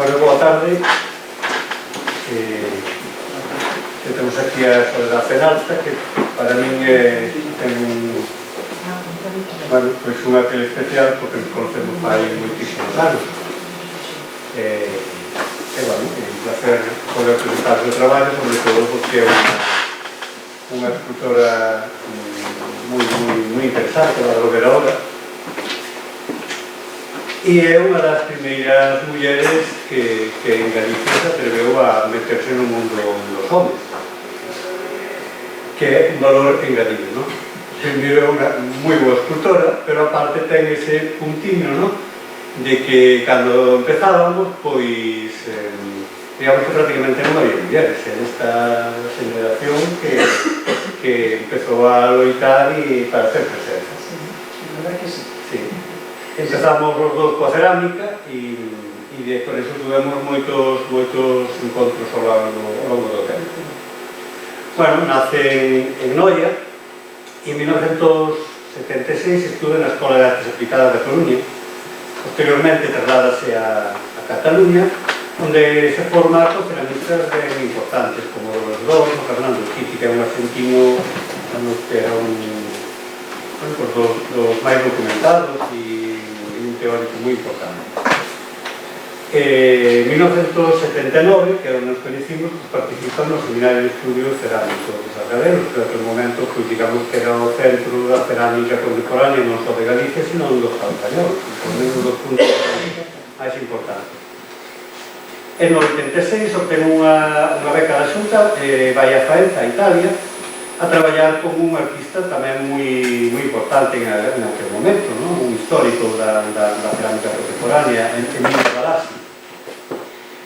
Bueno, boa tarde. Temos aquí a Soledad Penalta, que para min ten unha tele especial porque nos conocemos hai moitísimos anos. Bueno, é un placer poder presentar o seu traballo, sobre todo porque é unha escultora moi interesante, unha drogueradora, e é unha das primeiras mulleres que en Galicia se atreveu a meterse no mundo dos homes, que é un valor engadido, non? Primeiro é unha moi boa escultora, pero aparte ten ese puntiño, non? De que cando empezábamos, pois, digamos que prácticamente non había mulleres, en esta generación que empezou a loitar e para hacer presenza. Sí, a verdad que sí. Sí. Empezamos os dos coa cerámica e por eso tuvemos moitos encontros ao longo do tempo. Bueno, nace en Noia e en 1976 estuve na Escola de Artes Aplicadas da Coruña. Posteriormente trasladase a Cataluña, onde se forma con ceramistas ben importantes como os dos, Fernando Chiti, que é un argentino que era dos máis documentados e un teórico moi importante. En 1979, que é onde nos conhecimos, participamos no Seminario de Estudios Cerámicos de Sargadelos, que naquele momento, digamos que era o centro da cerámica contemporánea non só de Galicia, sino do Estado español, por menos dos puntos máis importantes. En 86 obtén unha beca da Xunta e vai a Faenza, a Italia, a traballar como un artista tamén moi importante en aquel momento, un histórico da cerámica contemporánea, en Emilio Galassi.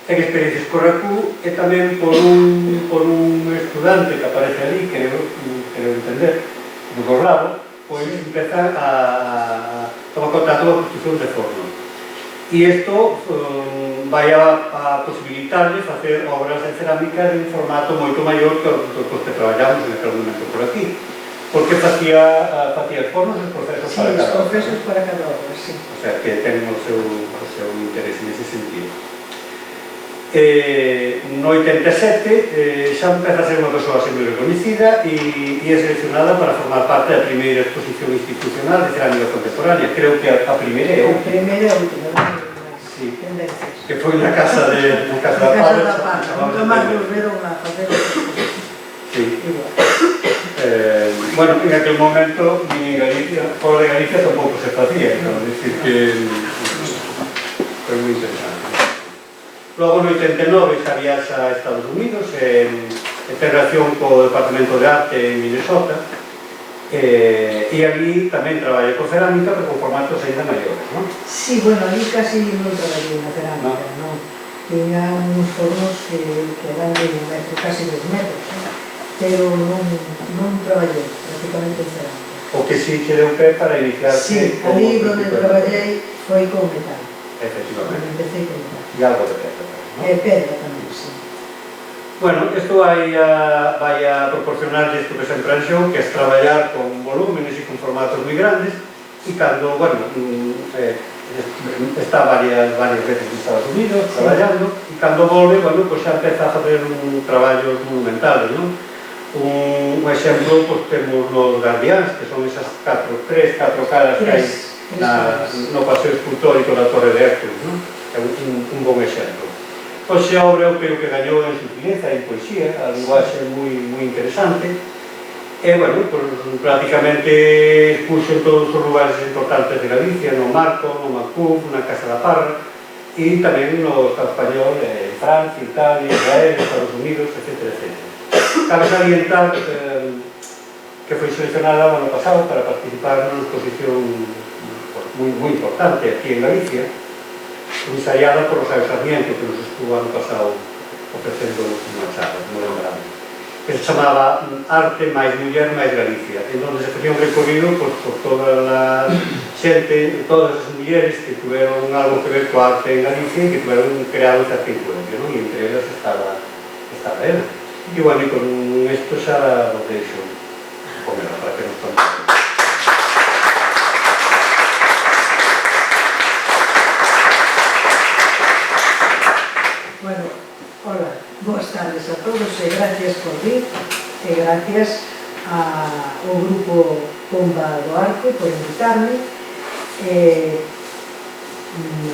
Ten experiencias co RACU e tamén por un estudante que aparece ali, creo entender, do Gorlado, pois empeza a tomar contacto coa construcción de fornos. E isto vai a posibilitarle facer obras de cerámica de un formato moito maior que os que traballamos en aquel momento por aquí, porque facía os fornos e os procesos para cada obra. Sí, os procesos para cada obra, sí. O sea, que ten o seu interés nese sentido. No 87 xa empeza a ser unha persoa moi reconhecida e é seleccionada para formar parte da primeira exposición institucional de cerámica contemporánea. Creo que a primeira é a última. A primeira é a última, sí. Que foi na casa da Paz. Nunca máis volveron a facer sí. Bueno, en aquel momento ni en Galicia, fora de Galicia tampouco se facía, non? É dicir que foi moi interesante. Logo, no 89, xa viaxa a Estados Unidos en relación co Departamento de Arte en Minnesota e ali tamén traballa con cerámica, pero con formatos ainda maiores, non? Sí, bueno, ali casi non traballei na cerámica, non? Tiña uns fornos que eran de un metro, casi 2 metros, pero non traballei prácticamente en cerámica. O que si che deu pé para iniciarse... Sí, ali onde traballei foi con metal. Efectivamente. Empecé con metal. E algo de pedra tamén, non? E pedra tamén, sí. Bueno, isto vai a proporcionarlle isto que sempre anxou, que é traballar con volúmenes e con formatos moi grandes, e cando, bueno, está varias veces en Estados Unidos traballando, e cando volve, bueno, pois xa empeza a facer traballos monumentales, non? Un exemplo, pois temos os Guardiáns, que son esas 4 caras que hai no paseo escultórico da Torre de Hércules, non? É un bon exemplo. Pois a obra eu creo que gañou en sutileza e en poesía, a linguaxe moi interesante, e, bueno, prácticamente expuxo en todos os lugares importantes de Galicia, no Marco, no Macuf, na Casa da Parra, e tamén no Estado español, Francia, Italia, Israel, Estados Unidos, etc. Cabe salientar que foi seleccionada o ano pasado para participar nunha exposición moi importante aquí en Galicia, ensaiada por Rosario Sarmiento, que nos estuvo ano pasado ofrecendo unha charla, moi lembrado, que se chamaba Arte máis Muller máis Galicia, en donde se facía un recorrido por toda a xente, todas as mulleres que tuveron algo que ver coa arte en Galicia e que tuveron creado certa influencia, non? E entre elas estaba ela. E, bueno, e con isto xa lo deixo comer para que nos contemos. tardes a todos e gracias por vir e gracias ao grupo Pomba do Arco por invitarme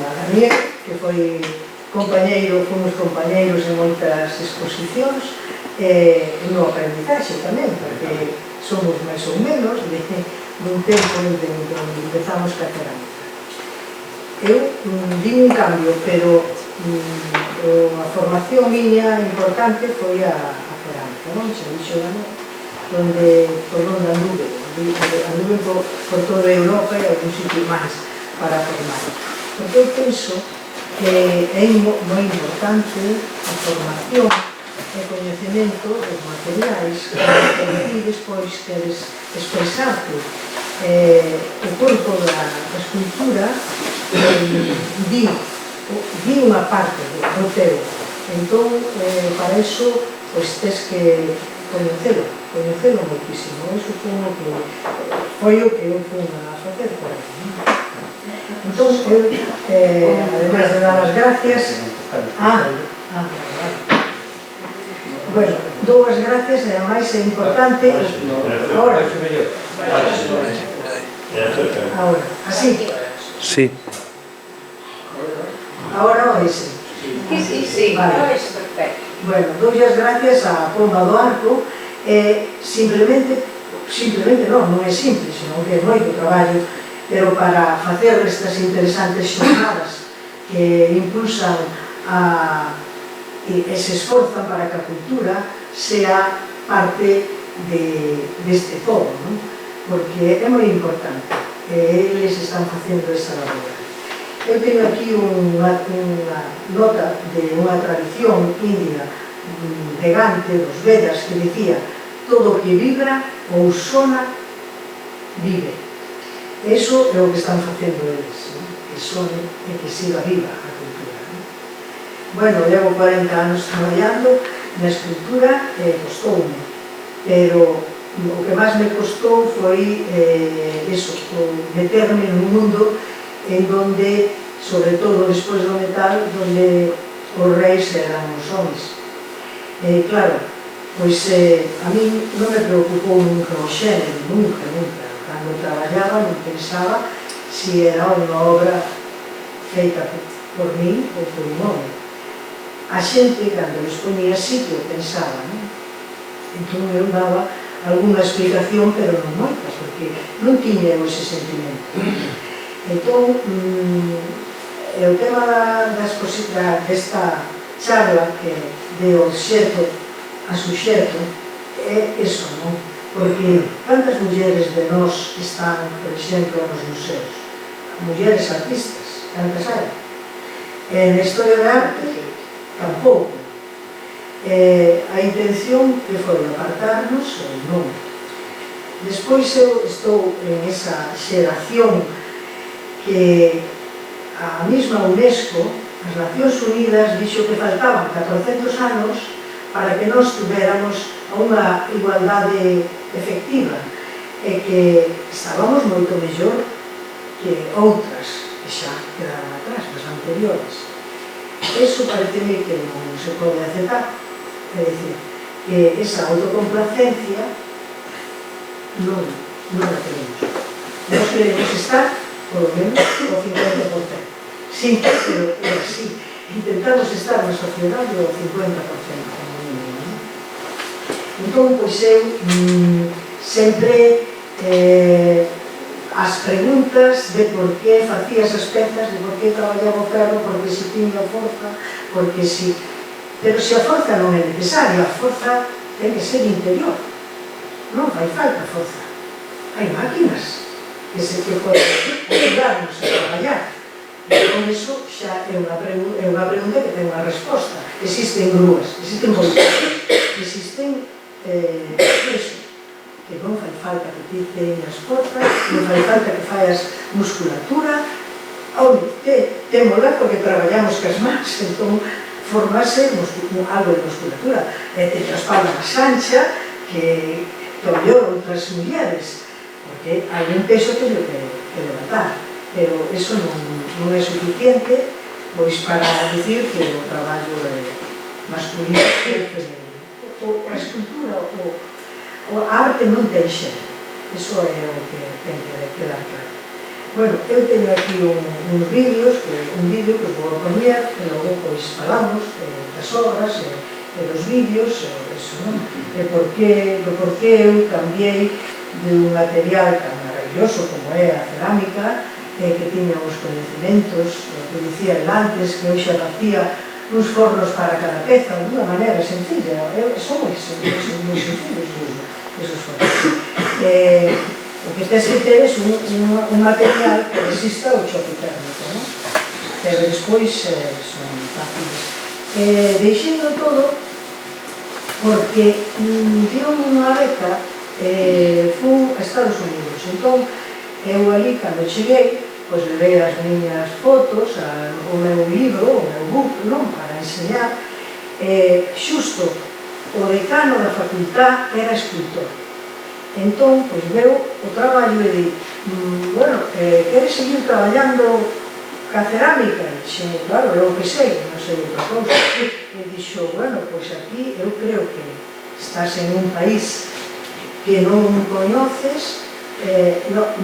a Daniel, que foi compañeiro, fomos compañeiros en moitas exposicións e no aprendizaxe tamén, porque somos máis ou menos dun tempo en que empezamos ca cerámica. Eu di un cambio, pero a formación miña importante foi a cerámica, non? Se dixo por onde anduve por toda Europa e algún sitio máis para formar. Porque eu penso que é moi importante a formación e coñecemento dos materiais que ti despois queres expresarte. O corpo da escultura di unha parte do teu. Entón, para iso, tes que coñecelo moitísimo. Iso foi o que eu fui a facer por aquí. Entón, eu, además de dar as gracias... Bueno, dou as gracias e a máis é importante ahora, así. Sí. Ahora o ese. Sí, vale. Es perfecto. Bueno, dou as gracias a Pomba do Arco simplemente non é simple, senón que é moito traballo, pero para facer estas interesantes xornadas que impulsan e se esforzan para que a cultura sea parte deste todo, non? Porque é moi importante, eles están facendo esa labor. Eu teño aquí unha nota de unha tradición india vegante dos Vedas que dicía: todo que vibra ou sona, vive. Eso é o que están facendo eles, que sone e que siga viva a cultura. Bueno, levo 40 anos traballando na escultura e costoume, pero o que máis me costou foi meterme nun mundo en donde, sobre todo despois do metal, donde os reis eran os homens. Claro, pois a mí non me preocupou nunca o xénero, nunca. Cando traballaba non pensaba se era unha obra feita por mí ou por un home. A xente, cando les ponía sitio, pensaba, non? Entón eu daba algunha explicación, pero non moita, porque non tiña eu ese sentimento. Entón, o tema desta charla que de obxeto a suxeto é iso, non? Porque cantas mulleres de nós están, por exemplo, nos museos? Mulleres artistas, cantas hai? Na historia da arte, tampouco. A intención que foi apartarnos ou non. Despois eu estou en esa xeración que a mesma UNESCO, as Nacións Unidas, dixo que faltaban 400 anos para que nós tuveramos unha igualdade efectiva e que estábamos moito mellor que outras que xa quedaron atrás, as anteriores. Eso pareceme que non se pode aceptar, é dicir, que esa autocomplacencia non a tenemos. Nós queremos estar, polo menos, o 50%. Sí, pero é así. Intentamos estar na sociedade o 50%. Entón, pois eu sempre as preguntas de por que facía esas pezas, de por que traballaba o ferro, porque se tiña forza, porque si... Pero se a forza non é necesaria, a forza ten que ser interior. Non fai falta forza. Hai máquinas que poden ayudarnos a traballar. E con iso xa é unha pregunta que ten unha resposta. Existen grúas, existen voltajes, existen eso, que non fai falta que ti teñas forza, non fai falta que faias musculatura, témola porque traballamos cas mans, entón formase algo de musculatura, e te traspalda máis ancha que mellor outras mulleres, porque hai un peso que levantar, pero eso non é suficiente pois para dicir que o traballo é masculino e femenino. A escultura, a arte non ten xénero. Iso é o que ten que quedar claro. Bueno, eu teño aquí uns vídeos, un vídeo que vou poñer, e logo pois falamos das obras e dos vídeos, eso, non? E por que eu cambiei de un material tan maravilloso como é a cerámica, que tiña os coñecementos, que dicía el antes, que hoxe facía uns fornos para cada peza, de unha maneira sencilla, son moi sencillos esos fornos. O que tens que ter é un material que resista ao choque térmico, non? Pero despois son fáciles. Deixendo todo, porque dieron unha beca, fui a Estados Unidos. Entón, eu ali, cando cheguei, pois levei as miñas fotos, o meu libro, o meu book, non? Para enseñar. Xusto, o decano da facultad era escultor. Entón, pois veu o traballo e di, bueno, queres seguir traballando ca cerámica? E dixo, claro, é o que sei, non sei outra cousa. E dixo, bueno, pois aquí eu creo que estás en un país que non coñeces,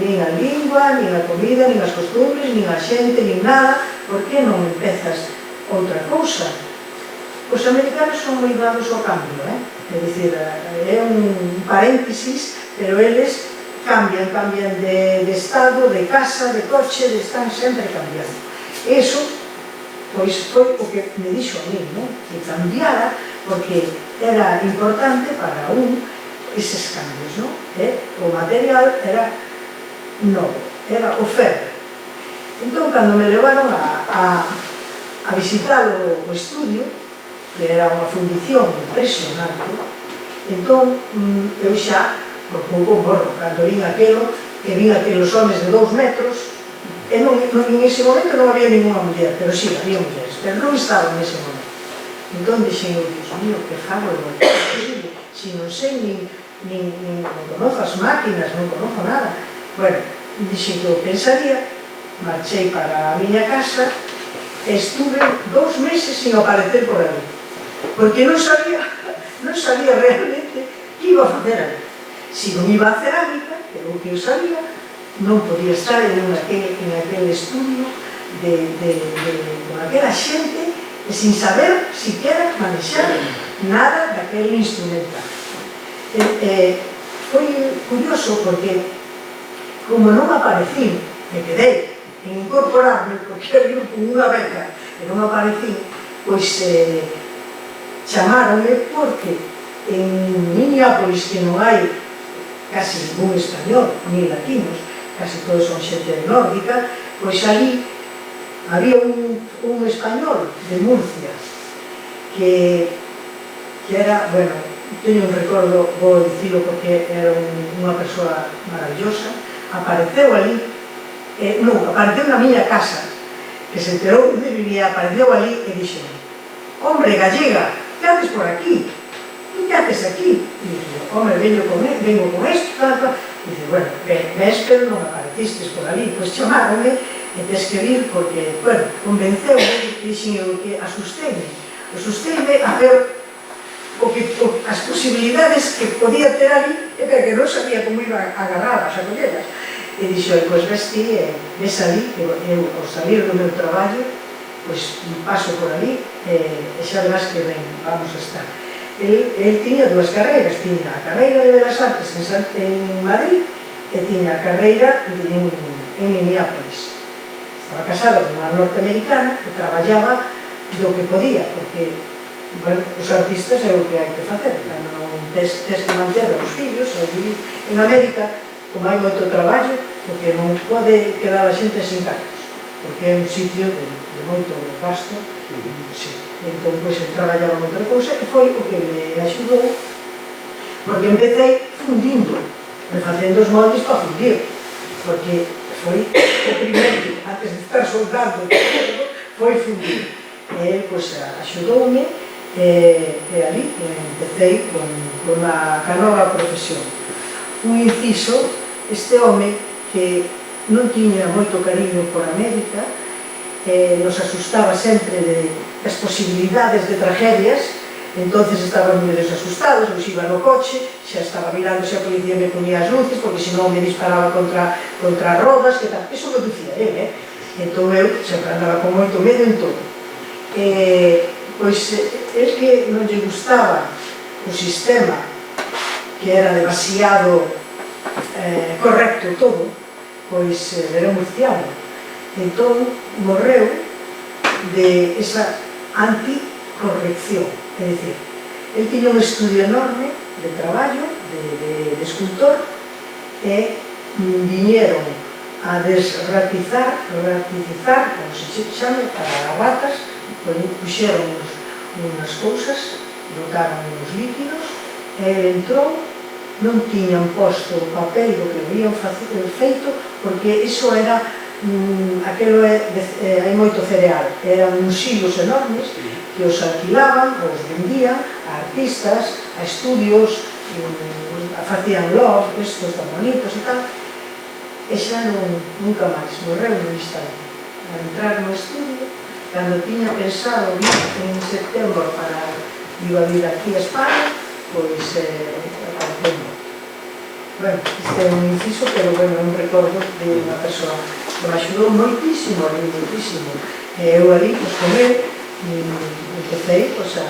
nin a lingua, nin a comida, nin as costumbres, nin a xente, nin nada, por que non empezas outra cousa? Os americanos son moi dados ao cambio, é dicir, é un paréntesis, pero eles cambian de estado, de casa, de coche, están sempre cambiando. Eso, pois, foi o que me dixo a mí, que cambiara, porque era importante para eses cambios, o material era novo, era o ferro. Entón, cando me levaron a visitar o estudio, que era unha fundición impresionante, entón eu xa, por pouco morro, cando vin aquelos homes de 2 metros, e en ese momento non había ninguna muller, pero sí, había mulleres, pero non estaba en ese momento. Entón dixen, Dios mío, que fago de volver posible, si non sei, non conozco as máquinas, non conozco nada. Bueno, dixen que eu pensaría, marchei para a miña casa, e estuve 2 meses sin aparecer por ali, porque non sabía realmente que iba a facer ali. Se non iba a cerámica, que é o que eu sabía, non podía estar en aquel estudio con aquela xente e sin saber siquiera manexar nada daquele instrumental. Foi curioso porque, como non aparecí, me quedei en incorporarme, porque eu con unha beca e non aparecí, pois chamaronme porque en Minneapolis, que non hai casi ningún español, ni latinos, casi todos son xente nórdica, pois ali había un español de Murcia que era, bueno, teño un recordo, vou dicilo porque era unha persoa maravillosa, apareceu ali, apareceu na miña casa, que se enterou onde vivía, apareceu ali e dixo, hombre, gallega, que haces por aquí? E que haces aquí? E dixo, hombre, vengo con esto, tal. E dice, bueno, ves, pero non aparecistes por ali, pois chamaronme e tes que vir porque, bueno, convenceu-me, dixen eu que asusteime a ver as posibilidades que podía ter ali, pero que non sabía como iba a agarrar as acolleras. E dixo, pois ves ti, ves ali, que eu, ao salir do meu traballo, pois paso por ali e xa verás que ben, vamos a estar. El tiña 2 carreiras, tiña a carreira de Belas Artes en Madrid e tiña a carreira en Minneapolis. Estaba casado con unha norteamericana que traballaba do que podía, porque os artistas é o que hai que facer, tes que manter os fillos, en América, como hai moito traballo, porque non pode quedar a xente sin cargos, porque é un sitio de moito gasto, entón, pois, traballaba outra cousa, e foi o que me axudou, porque empecé fundindo, facendo os moldes para fundir, porque foi o primeiro, antes de estar soldando, foi fundir. E, pois, axudoume, e ali empecé con a nova profesión. Un inciso, este home que non tiña moito cariño por América, nos asustaba sempre das posibilidades de tragedias. Entonces estaban moi desasustados, eu iba no coche, xa estaba mirando se a policía me ponía as luces, porque senón me disparaba contra as rodas, que tal. Eso me dicía ele, entón eu sempre andaba con moito medo en todo. Pois é que non lle gustaba o sistema, que era demasiado correcto todo, pois era murciano. Entón morreu de esa anticorrección. É dicir, el tiña un estudio enorme de traballo, de escultor, e viñeron a desratizar, como se chame, para as ratas, puxeron unhas cousas, botaron uns líquidos, e ele entrou, non tiñan posto o papel do que habían feito, porque iso era, aquelo hai moito cereal, eran uns silos enormes, que os alquilaban, os vendían a artistas, a estudios, facían love, estos tan bonitos e tal, e xa nunca máis, morreu no instante. A entrar no estudio, cando tiña pensado en setembro para ir a vir aquí a España, pois apareceu. Bueno, este é un inciso, pero bueno, un recordo de unha persoa que me axudou moitísimo, moitísimo. E eu ali, pois con ele, empecé a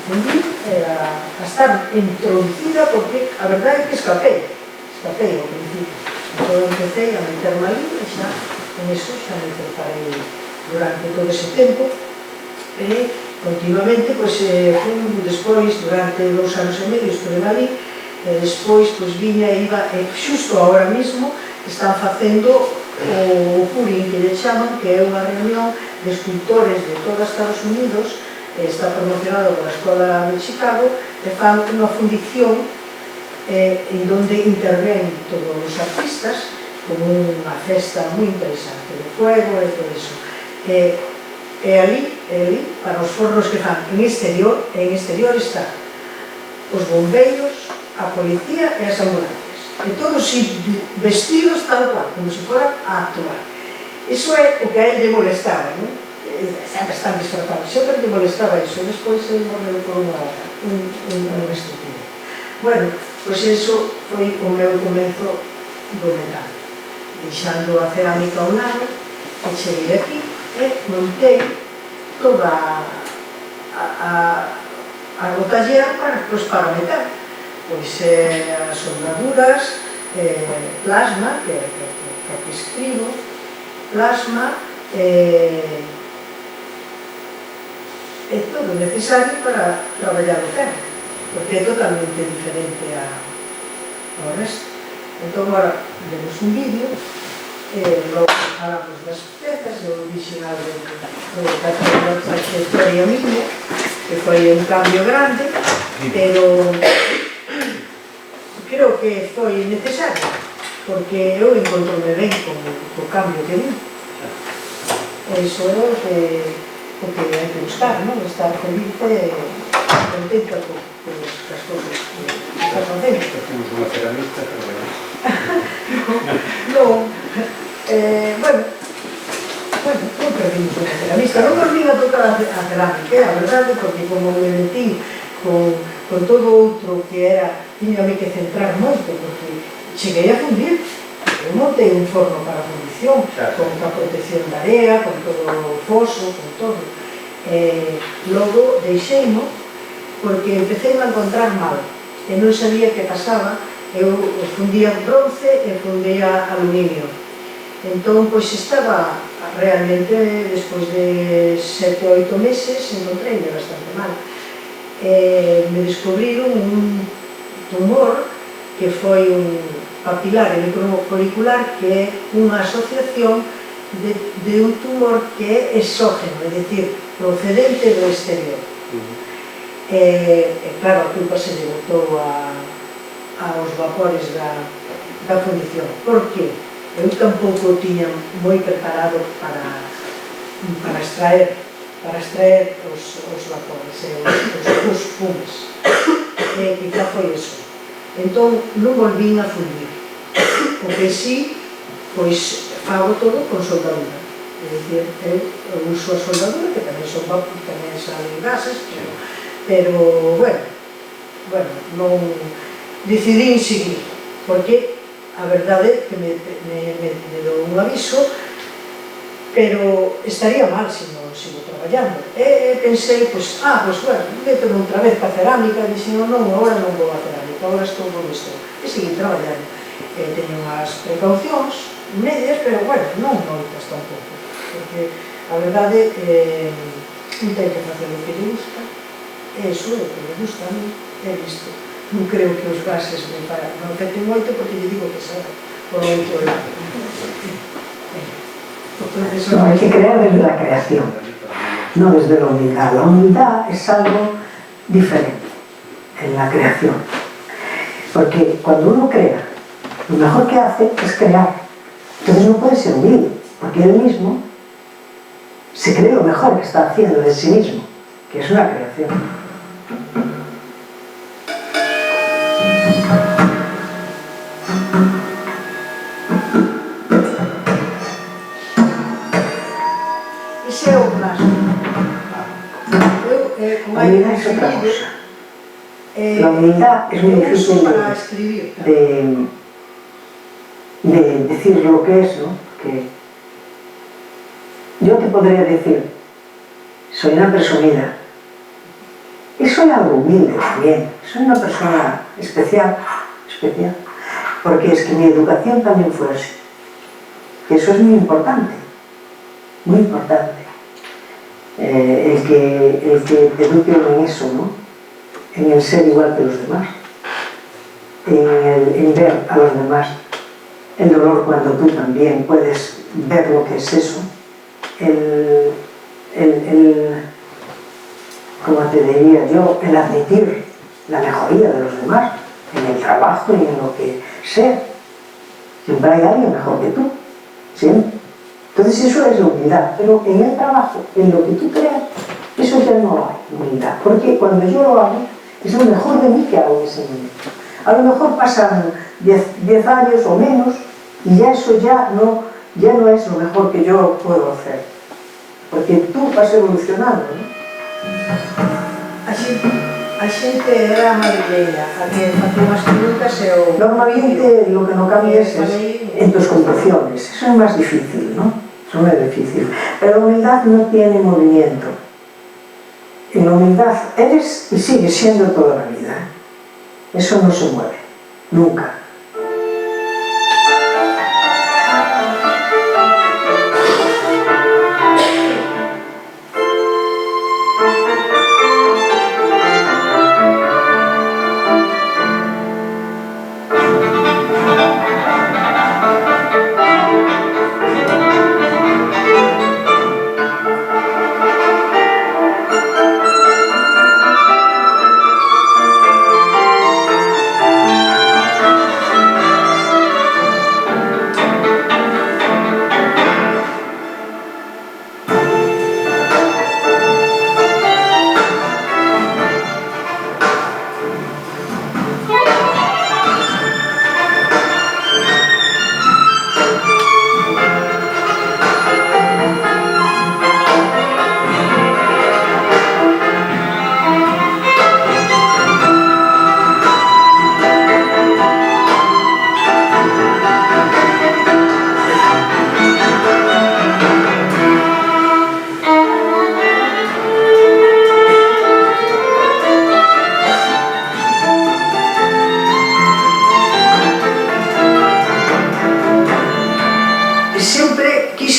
fundir, a estar introducida, porque a verdade é que escapei ao principio. Entón empecé a meterme ali e xa en eso xa me preparei durante todo ese tempo e continuamente, despois, durante 2 anos e medio estuve ali, e despois viña e iba, xusto ahora mismo están facendo o Purín, que lle chaman, que é unha reunión de escultores de todo Estados Unidos, está promocionado pola Escola de Chicago, e fan unha fundición en donde interven todos os artistas como unha festa moi interesante de fuego e todo iso. E ali, para os fornos que fan en exterior está os bombeiros, a policía e as ambulancias. E todos vestidos tal cual, como se fora a actuar. Iso é o que a él lle molestaba, non? Sempre están disfrazados, sempre lle molestaba iso, despois ele morreu por unha estupidez. Bueno, pois iso foi o meu comenzo do metal. Deixando a cerámica ao lado, e cheguei aquí e montei toda a rotallera para metal. Pois as soldaduras, plasma, que aquí escribo, plasma, e todo necesario para traballar o ferro, porque é totalmente diferente ao resto. Entón, agora, vemos un vídeo, logo falamos das pezas, do original da trayectoria miña, que foi un cambio grande, pero creo que foi necesario, porque eu encontrome ben con o cambio que vi. Iso é o que hai que buscar, non? Estar feliz e contenta con as cousas que estás facendo. Temos unha ceramista, pero bueno. Non, non perdimos unha ceramista, non volvín a tocar a cerámica, a verdade, porque como me metí con todo outro que era, tiñame que centrar moito, porque cheguei a fundir. Eu montei un forno para fundición, con a protección da area, con todo o foso, con todo. Logo deixei-mo, porque empecei a encontrar mal, e non sabía que pasaba. Eu fundía bronce e fundía aluminio. Entón, pois estaba realmente, despois de 7 ou 8 meses, encontrei-me bastante mal. Me descubriron un tumor que foi un papilar e microfolicular, que é unha asociación de un tumor que é exógeno, é dicir, procedente do exterior. Claro, a culpa se lle botou aos vapores da fundición. Por que? Eu tampouco tiña moi preparado para extraer os vapores, os fumes. Quizá foi eso. Entón, non volvín a fundir. O que sí, pois, fago todo con soldadura. É dicir, eu uso a soldadura, que tamén son vapor, tamén salen gases, pero, bueno, non decidí seguir, porque a verdade é que me dou un aviso, pero estaría mal se non sigo traballando. E pensei, pois, bueno, métome outra vez para cerámica, e dixen, non, agora non vou a cerámica, agora estou como estou. E segui traballando. Teño unhas precaucións medias, pero, bueno, non moitas tampouco, porque a verdade non ten que facer o que lle gusta, e iso é o que me gusta a mí, é isto. Non creo que os gases me afecten moito, porque lle digo que sabe por outro lado. No, hay que crear desde la creación, no desde la humildad. La humildad es algo diferente en la creación, porque cuando uno crea, lo mejor que hace es crear. Entonces no puede ser humilde, porque él mismo se cree lo mejor que está haciendo de sí mismo, que es una creación. Ese é o plástico. La humildad es otra cosa. La humildad es muy difícil de decir lo que es, ¿no? Que yo te podría decir, soy una presumida, y soy algo humilde también, soy una persona especial, porque es que mi educación también fue así. Y eso es muy importante, muy importante. El que te eduque en eso, ¿no? En el ser igual que los demás, en ver a los demás el dolor cuando tú también puedes ver lo que es eso, como te diría yo, el admitir la mejoría de los demás en el trabajo y en lo que sea. Siempre hay alguien mejor que tú, siempre. Entonces eso es la humildad, pero en el trabajo, en lo que tú creas, eso ya no hay humildad, porque cuando yo lo hago, es lo mejor de mí que hago en ese momento. A lo mejor pasan 10 años o menos, y ya eso ya no es lo mejor que yo puedo hacer, porque tú vas evolucionando, ¿no? A xente era madrileña, a que facía unhas preguntas e o... Normalmente lo que no cambias es en tus conducciones, eso es más difícil, ¿no? Eso no es difícil. Pero la humildad no tiene movimiento. En la humildad eres y sigues siendo toda la vida. Eso no se mueve, nunca.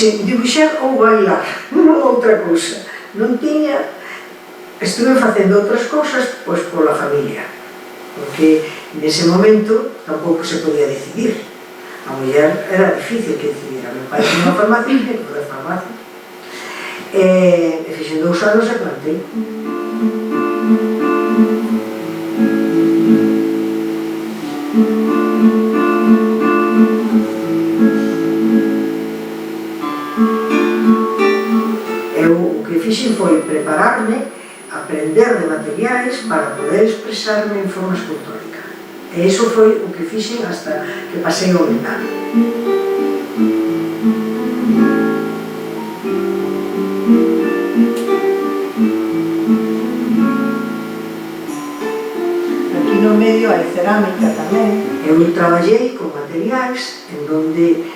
Dibuixar ou bailar, non outra cousa. Non tiña... Estuve facendo outras cousas, pois, pola familia, porque nese momento tampouco se podía decidir. A muller era difícil que decidira. Meu pai tinha unha farmacia, que foi a farmacia. E fixen 2 anos e plantei. O que fixen foi prepararme, aprender de materiais para poder expresarme en forma escultórica. E iso foi o que fixen hasta que pasei ao metal. cerámica tamén. Eu traballei con materiais en donde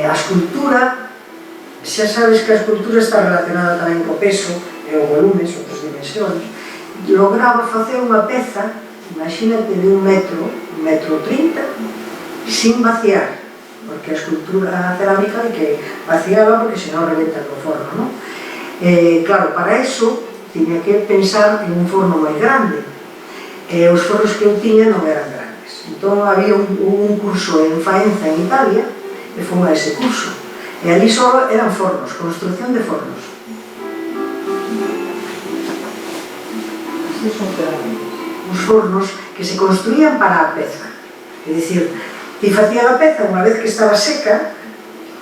a escultura, xa sabes que a escultura está relacionada tamén co peso e o volume, son outras dimensións. Lograba facer unha peza, imagínate, de 1 metro, 1,30 m, sin vaciar, porque a escultura cerámica hai que vaciarla porque senón rebenta no forno, non? Claro, para eso tiña que pensar en un forno moi grande, e os fornos que eu tiña non eran grandes. Entón había un curso en Faenza, en Italia, e fomos a ese curso, e ali só eran fornos, construcción de fornos. Estes son cerámicos. Os fornos que se construían para a peza, é dicir, ti facía a peza unha vez que estaba seca,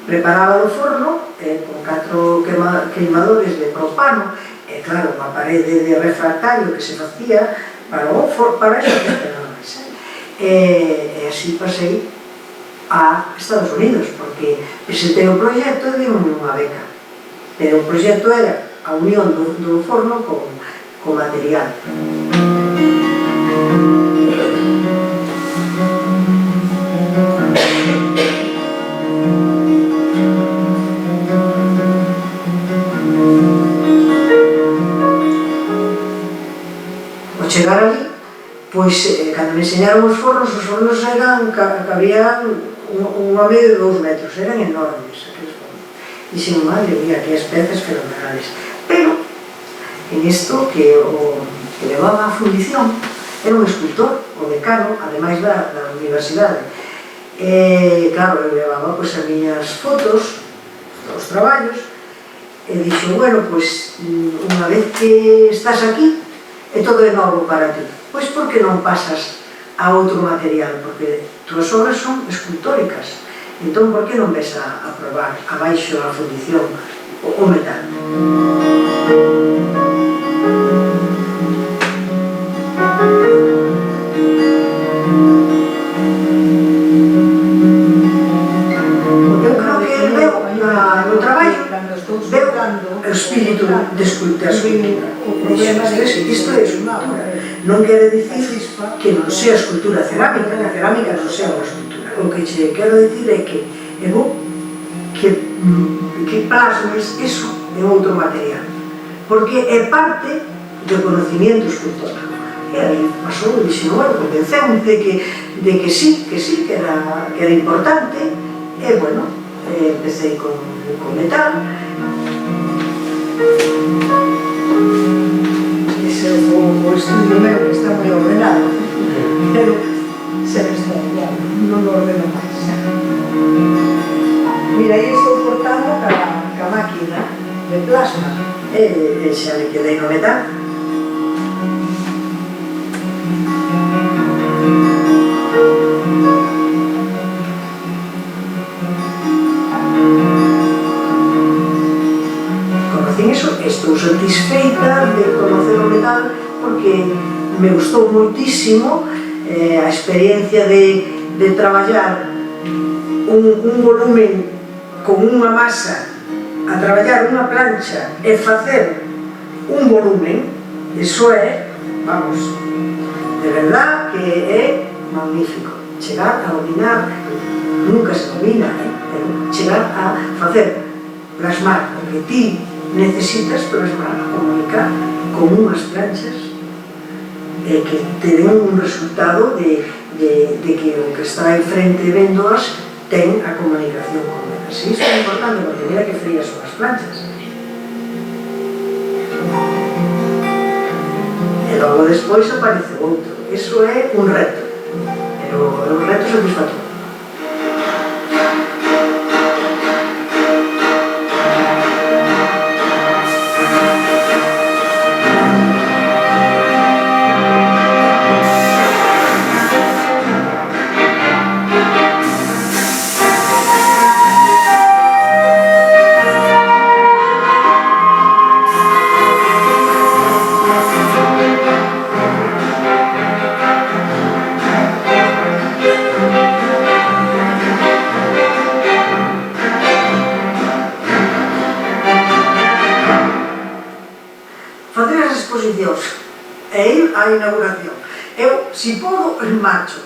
preparaba o forno con 4 queimadores de propano e claro, unha parede de refractario que se facía para esa peza nada máis. E así pasei a Estados Unidos, porque presentei o proxecto e dime unha beca, pero o proxecto era a unión do forno con material. Ao chegar ali, pois, cando me enseñaron os fornos eran, cabían unha medio de 2 metros, eran enormes aqueles fornos. Dixen, madre mía, que as pezas fenomenales. Pero, en isto que levaba a fundición, era un escultor, o decano, ademais da universidade. E, claro, eu levaba as miñas fotos, os traballos, e dixo, bueno, pois, unha vez que estás aquí, e todo é novo para ti. Pois, por que non pasas a outro material? Porque túas obras son escultóricas. Entón, por que non ves a probar abaixo a fundición o metal? Eu creo que el veu no traballo, veu o espírito de escultura. Isto é escultura. Non quere dicir que non sea escultura cerámica, que a cerámica non sea unha escultura. O que che quero dicir é que é bo que plasmes eso en outro material, porque é parte do conocimiento escultórico. E aí pasou e dixen, bueno, convenceu de que sí, que era importante, e, bueno, empecé con metal. Ese é o estudio meu, que está moi ordenado, pero se me está olvidando, non lo ordeno máis. Mira, aí estou cortando ca máquina de plasma. E xa me quedei no metal. Conocín eso, estou satisfeita de conocer o metal porque me gustou moitísimo a experiencia de traballar un volumen con unha masa, a traballar unha plancha e facer un volumen. Iso é, vamos, de verdad que é magnífico. Chegar a dominar, nunca se domina, pero chegar a facer, plasmar o que ti necesitas plasmar, comunicar con unhas planchas e que te den un resultado de que o que está aí frente vendoas ten a comunicación con elas. E iso é importante, porque mira que frías son as planchas. E logo despois aparece outro. Iso é un reto, pero é un reto satisfactorio. Facer as exposicións e ir á inauguración Eu, si podo, marcho.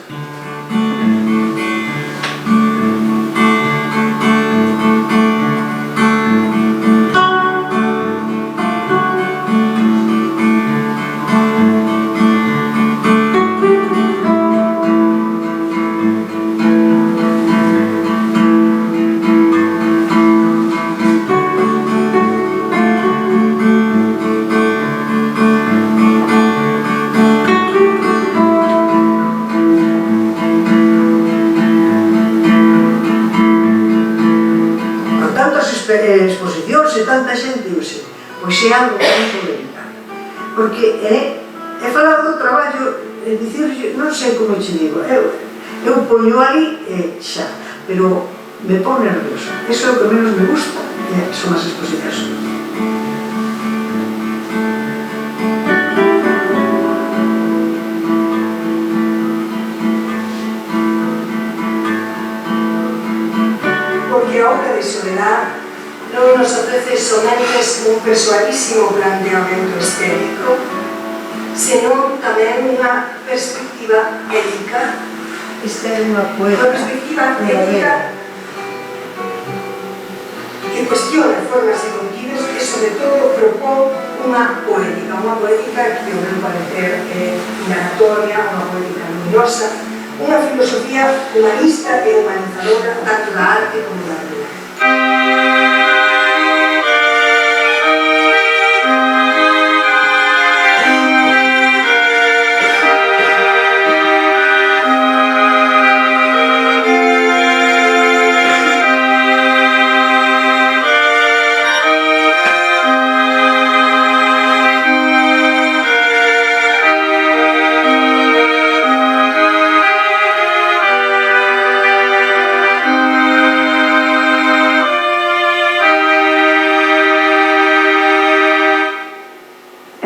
Exposicións e tanta xente, pois é algo moi solidario, porque é falar do traballo, dicir, non sei como che digo, eu poño ali xa, pero me pon nerviosa, eso é o que menos me gusta, son as exposicións. Porque a obra de Soledad non nos ofrece somente un persuadísimo planteamento estético, senón tamén unha perspectiva ética. Esta é unha poeta. Unha perspectiva ética que cuestiona formas e contidos e, sobre todo, propón unha poética que, ao meu parecer, é inacatoria, unha poética luminosa, unha filosofía humanista e humanizadora tanto da arte como da vida.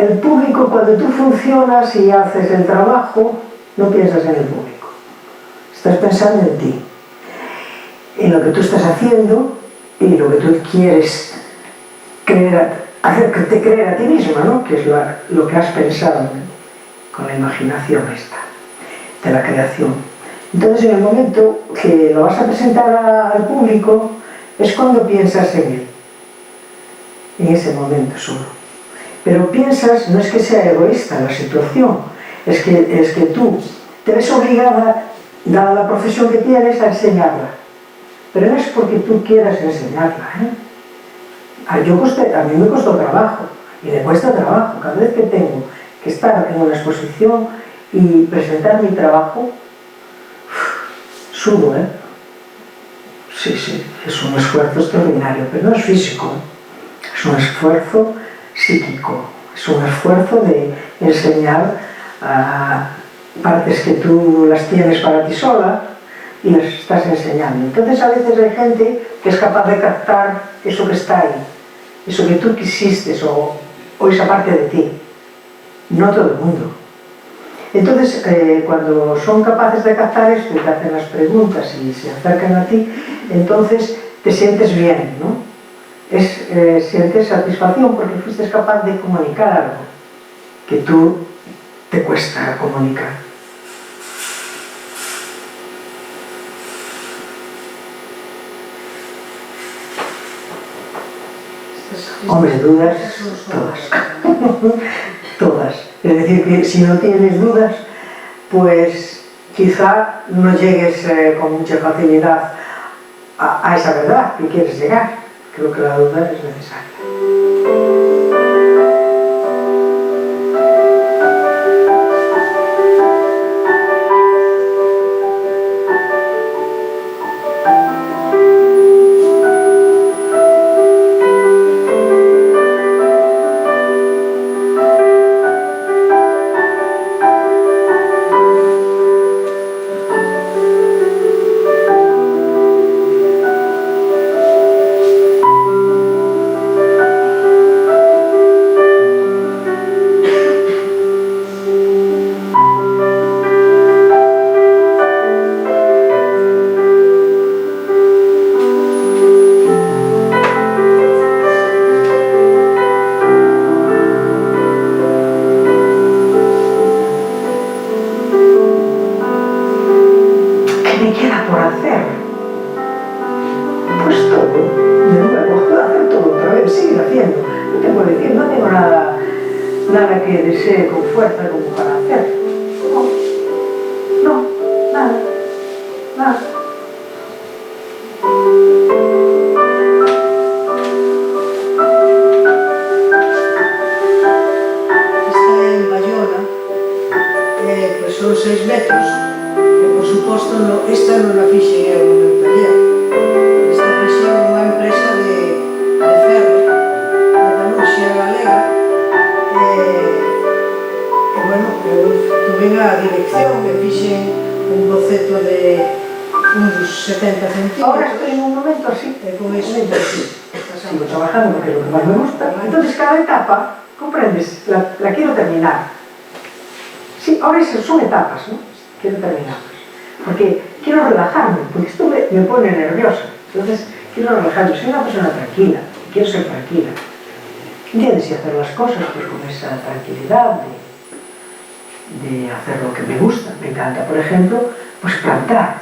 El público, cuando tú funcionas y haces el trabajo, no piensas en el público. Estás pensando en ti, en lo que tú estás haciendo y lo que tú quieres hacerte creer a ti misma, ¿no? Que es lo que has pensado, ¿no? Con la imaginación esta, de la creación. Entonces, en el momento que lo vas a presentar al público, es cuando piensas en él, en ese momento solo. Pero piensas, no es que sea egoísta la situación, es que tú te ves obligada, dada la profesión que tienes, a enseñarla. Pero no es porque tú quieras enseñarla, A mí me costó trabajo, y me cuesta trabajo. Cada vez que tengo que estar en una exposición y presentar mi trabajo, sudo, Sí, es un esfuerzo extraordinario, pero no es físico, es un esfuerzo psíquico, es un esfuerzo de enseñar partes que tú las tienes para ti sola y las estás enseñando. Entonces a veces hay gente que es capaz de captar eso que está ahí, eso que tú quisiste o esa parte de ti, no todo el mundo. Entonces cuando son capaces de captar esto y te hacen las preguntas y se acercan a ti, entonces te sientes bien, ¿no? Sientes satisfacción porque fuiste capaz de comunicar algo que tú te cuesta comunicar. Hombre, dudas todas. Todas. Es decir, que si no tienes dudas, pues quizá no llegues con mucha facilidad a esa verdad que quieres llegar. Creo que la duda es necesaria. decir, no tengo nada que desee con fuerza como para hacer. No, nada. Está en Bayona, pues son 6 metros, e por suposto esta non a fixen eu no meu taller. Esta fixen unha empresa de ferro, de Tanuxia galega, e bueno, eu tuve a dirección e fixen un boceto de uns 70 centímetros. Ahora estoy en un momento así. E con eso Sigo trabajando porque es lo que más me gusta. Entonces cada etapa, comprendes, la quiero terminar. Sí, ahora son etapas, ¿no? Quiero terminarlas. Porque quiero relajarme, porque esto me pone nerviosa. Entonces quiero relajarme. Soy una persona tranquila, quiero ser tranquila. ¿Entiendes? Y hacer las cosas pues con esa tranquilidad de hacer lo que me gusta. Me encanta, por ejemplo, pues plantar.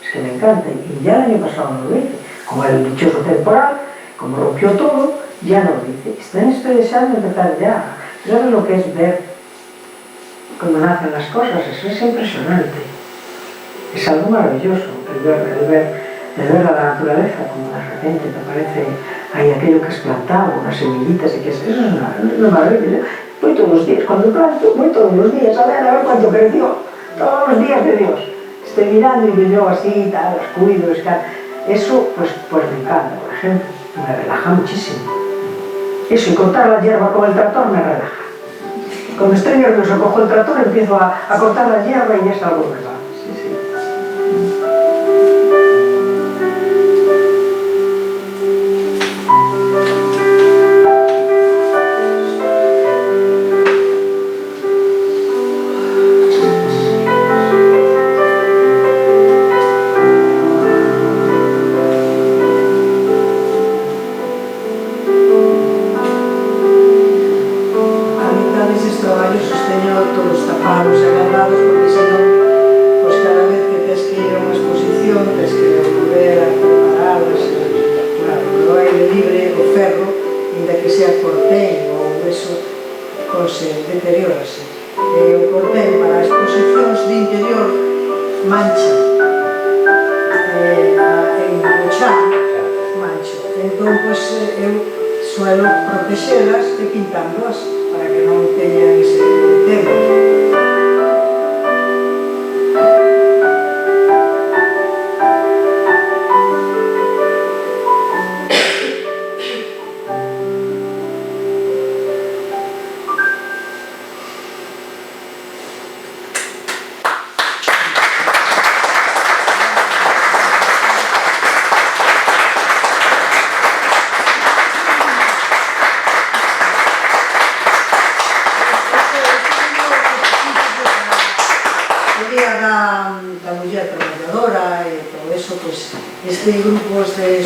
Es que me encanta. Y ya el año pasado no lo hice. Como era el dichoso temporal, como rompió todo, ya no lo hice. Estoy deseando empezar ya. ¿Sabes lo que es ver cómo nacen las cosas? Eso es impresionante. Es algo maravilloso el ver a la naturaleza, como de repente te aparece ahí aquello que has plantado, unas semillitas y que eso es una maravilla. Voy todos los días, cuando planto, voy todos los días a ver cuánto creció. Todos los días de Dios. Estoy mirando y yo así, tal, los cuido, eso pues me encanta, por ejemplo, me relaja muchísimo. Eso, y cortar la hierba con el tractor me relaja. Cuando estoy nervioso cojo el tractor, empiezo a cortar la hierba y es algo nuevo.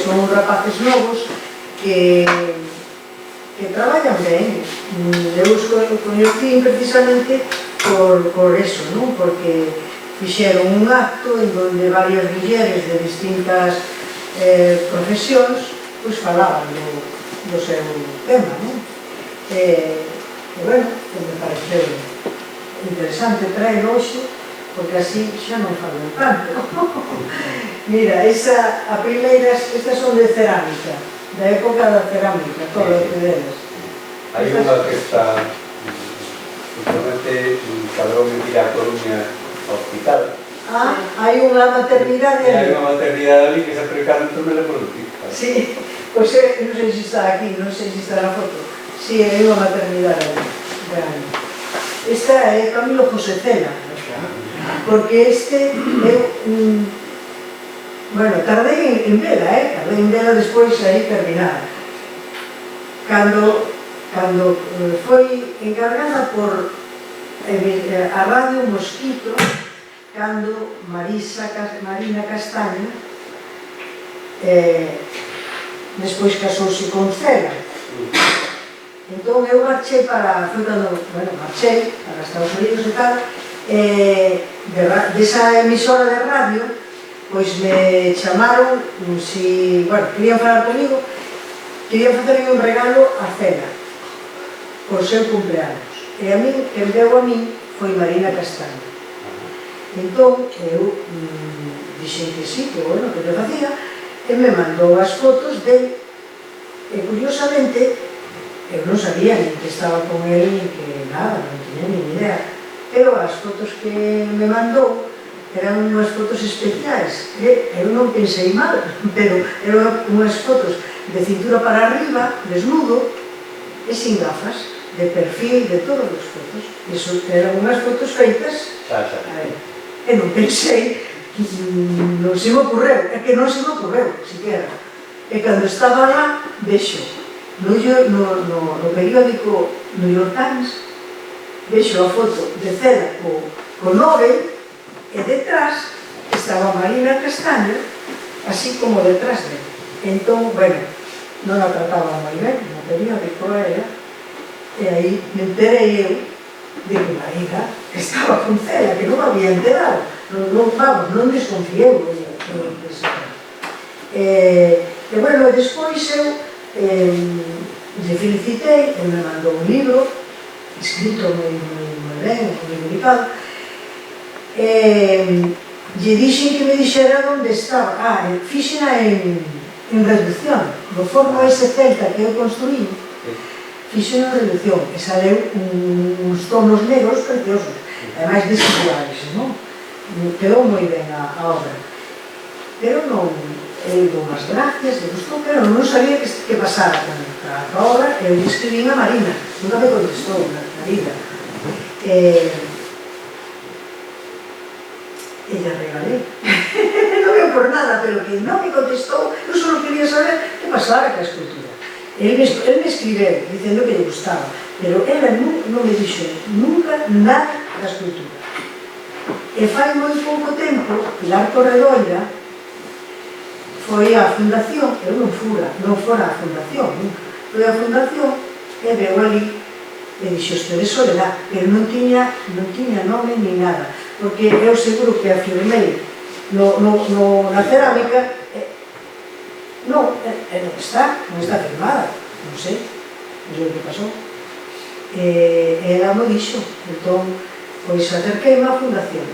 Son rapaces novos que traballan ben. Eu os coñecín precisamente por eso, non? Porque fixeron un acto en donde varias mulleres de distintas profesións pues falaban do seu tema, non? E bueno, me pareceu interesante traer hoxe, porque así xa non falan tanto. Mira, a primeira, estas son de cerámica, da época da cerámica, todas as delas. Hai unha que está, justamente, cada home mira a Coruña ao hospital. Hai unha maternidade ali. Hai unha maternidade ali que sempre cando me la producica. Sí, pois non sei se está aquí, non sei se está na foto. Sí, hai unha maternidade ali. Esta é Camilo José Cela, porque bueno, tardei en vela, despois aí terminada. Cando foi encargada por a Radio Mosquito, cando Marina Castaño despois casouse con Cela. Entón eu marchei para Estados Unidos e tal, desa emisora de radio, pois me chamaron, querían falar comigo, querían facerme un regalo a Cela. por seu cumpleaños. E a min, quen deu a min, foi Marina Castaño. Entón, eu dixen que sí, que bueno, que te facía, e me mandou as fotos dele. E, curiosamente, eu non sabía nin que estaba con ele, nin que nada, non tiña nin idea. Pero as fotos que me mandou eran unhas fotos especiais, que eu non pensei mal, pero eran unhas fotos de cintura para arriba, desnudo, e sin gafas, de perfil, de todas as fotos. Eso eran unhas fotos feitas a él. E non pensei, non se me ocorreu, é que non se me ocorreu, siquiera. E cando estaba lá, vexo, no periódico New York Times, vexo a foto de Cela co Nobel, e detrás estaba Marina Castaño, así como detrás dele. Entón, bueno, non a trataba moi ben no periódico era, e aí me enterei eu de que Marina estaba con Cela, que non había enterado, non desconfieu e bueno, despois eu lle felicitei, e me mandou un libro escrito moi ben, moi delicado, lle dixen que me dixera onde estaba. Fíxena en reducción, no forno ese celta que eu construí, fíxena en reducción, e saleu uns tonos negros preciosos, ademais desiguales, non? Quedou moi ben a obra, pero non, eu dou as gracias, eu gustou, pero non sabía que pasara con a obra. Eu escribí a Marina, nunca me contestou na vida, e lle regalei. Non é por nada, pero que non me contestou, eu só quería saber que pasara ca escultura. Él me escribeu dicendo que lle gustaba, pero ela non me dixo nunca nada da escultura. E fai moi pouco tempo, Pilar Corredoira foi á fundación, eu non fora á fundación, foi á fundación e veu ali e dixo este de Soledad, pero non tiña nome ni nada, porque eu seguro que afirmei na cerámica, non está firmada, non sei, non sei o que pasou. Ela mo dixo, entón, pois acerquei á fundación.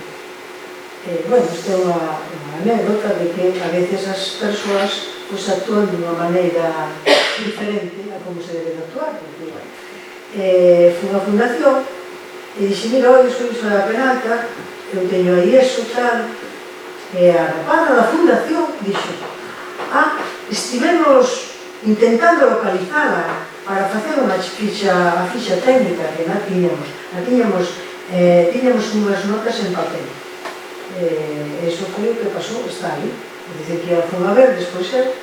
Bueno, isto é unha anécdota de que a veces as persoas actúan dunha maneira diferente a como se debe actuar, porque fui á fundación e dixen, mira, oi, sou Isabel Penalta, eu teño aí eso, tal, e a rapada da fundación dixo, estivemos intentando localizala para facer unha ficha técnica que non tiñamos, tiñamos unhas notas en papel. Eso foi o que pasou, está ali. Dice que a fun a ver despois e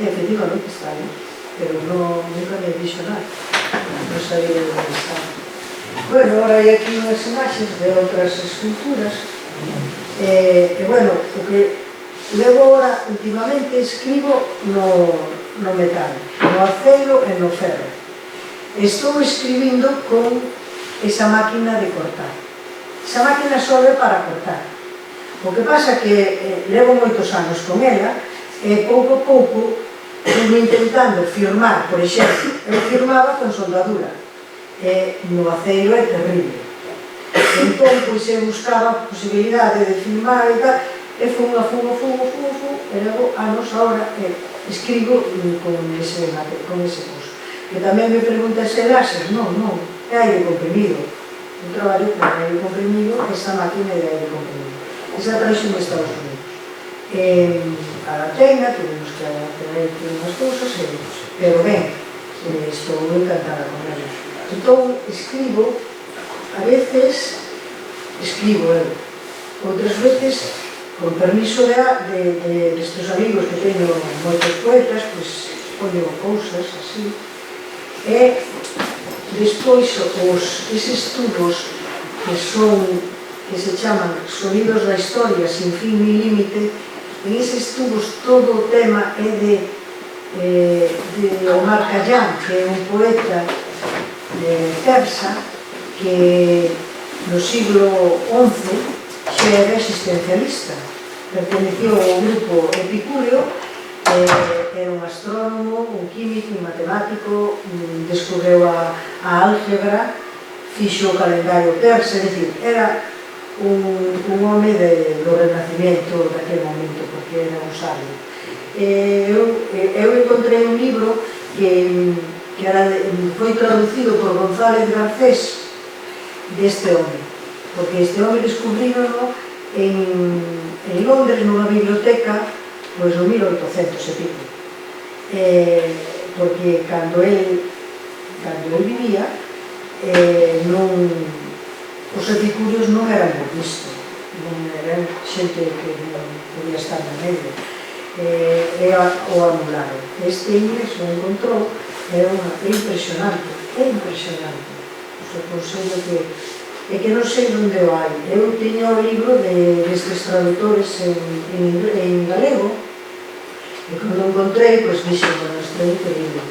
efectivamente está ali, pero nunca me dixo nada, non sabía onde estaba. Bueno, agora hai aquí unhas imaxes de outras esculturas, e bueno, o que levo agora últimamente escribo no metal, no aceiro e no ferro. Estou escribindo con esa máquina de cortar. Esa máquina serve para cortar. O que pasa que levo moitos anos con ela e pouco a pouco fui intentando firmar, por exemplo, eu firmaba con soldadura e no aceiro é terrible. Entón, pois eu buscaba a posibilidade de firmar e tal, e fumo, e levo anos agora escribo con ese curso. Que tamén me pregunta se láser, non, é aire comprimido. Eu traballo con aire comprimido, esa máquina é de aire comprimido. Esa traxe en Estados Unidos. A la teina, tuvimos que tener unhas cousas, pero ben, estou encantada con ela. Entón, escribo, a veces, escribo eu, outras veces, con permiso destes amigos que teño moitos poetas, pois poño cousas así, e despois eses tubos que se chaman Sonidos da Historia, sin fin ni límite, en eses tubos todo o tema é de Omar Khayyam, que é un poeta persa que no siglo XI xa era existencialista, perteneceu ao grupo epicúreo, era un astrónomo, un químico, un matemático, descubreu a álgebra, fixo o calendario persa, é dicir, era un home do renacimiento daquele momento, porque era un sabio. Eu encontrei un libro que foi traducido por González Garcés deste home, porque este home descubrirono en Londres nunha biblioteca pois no 1800 e pico, porque cando el vivía os epicúreos non eran moi visto, non eran xente que non podía estar no medio, o anularon. Este inglés o encontrou, é impresionante, os aconsello que non sei onde o hai. Eu tiña o libro destes traductores en galego, e cando o encontrei, pois dixen, bueno, isto é increíble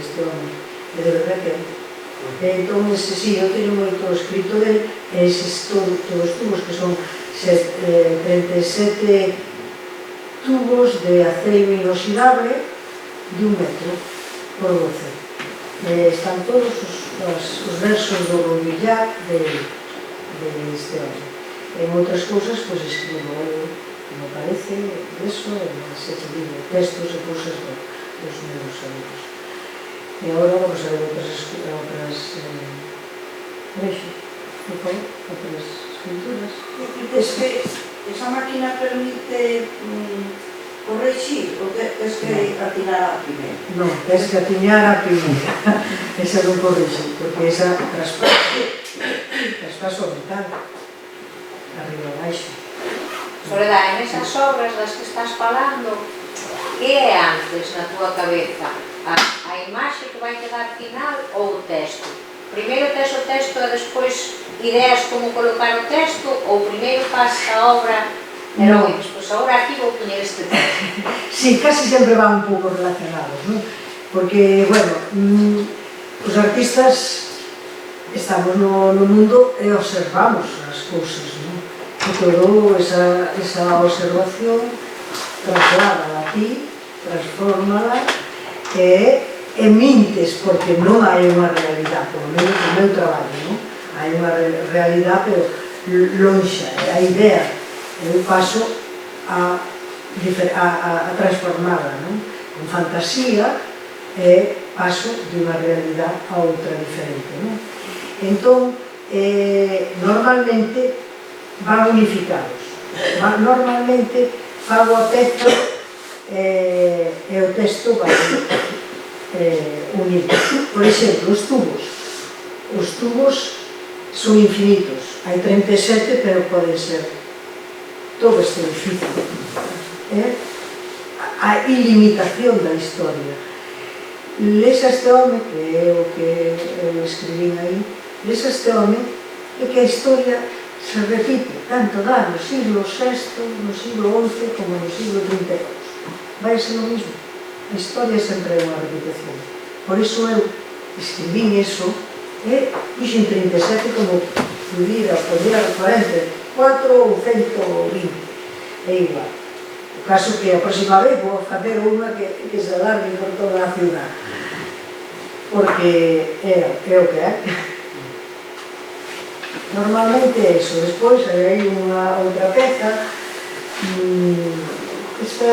este home, e de verdade que é. Entón, sí, eu teño moito escrito dele, eses todos tubos que son 37 tubos de aceiro inoxidable de 1 metro por 12. Están todos os versos do Robillar de este home. En outras cousas, pois escribo eu, me parece, eso, se digo, textos e cousas dos meus amigos. E agora vamos a ver outras escrituras. Esa máquina permite corregir ou tens que atinar a primeira? Non, tens que atinar a primeira. Esa non corrige, porque esa traspaso mental, arriba e baixo. Soledad, en esas obras das que estás falando, que é antes na tua cabeza? A imaxe que vai quedar final ou o texto? Primeiro tes o texto e despois ideas como colocar o texto, ou primeiro faz a obra e logo despois agora aquí vou poñer este texto? Sí, casi sempre van un pouco relacionados, non? Porque, bueno, os artistas estamos no mundo e observamos as cousas, non? E todo esa observación traslada aquí, transformala e mintes, porque non hai unha realidade, polo menos no meu traballo, non? Hai unha realidade, pero lonxa, a idea, eu paso a transformala, non? Con fantasía, paso de unha realidade a outra diferente, non? Entón, normalmente van unificados, normalmente fago a peza e o texto vai unido. Por exemplo, os tubos son infinitos, hai 37, pero poden ser todo este edificio. A ilimitación da historia. Lesa este home, que é o que eu escribín aí, lesa este home, é que a historia se repite, tanto dá no siglo VI, no siglo XI, como no siglo XXII. Vai ser o mismo. A historia sempre é unha repetición. Por iso eu escribín eso e dixen 37 como pudiera poñer 44 ou 120. É igual. O caso que a próxima vez vou facer unha que se alargue por toda a ciudad. Porque é o que é. Normalmente é iso. Despois hai unha outra peza. Esta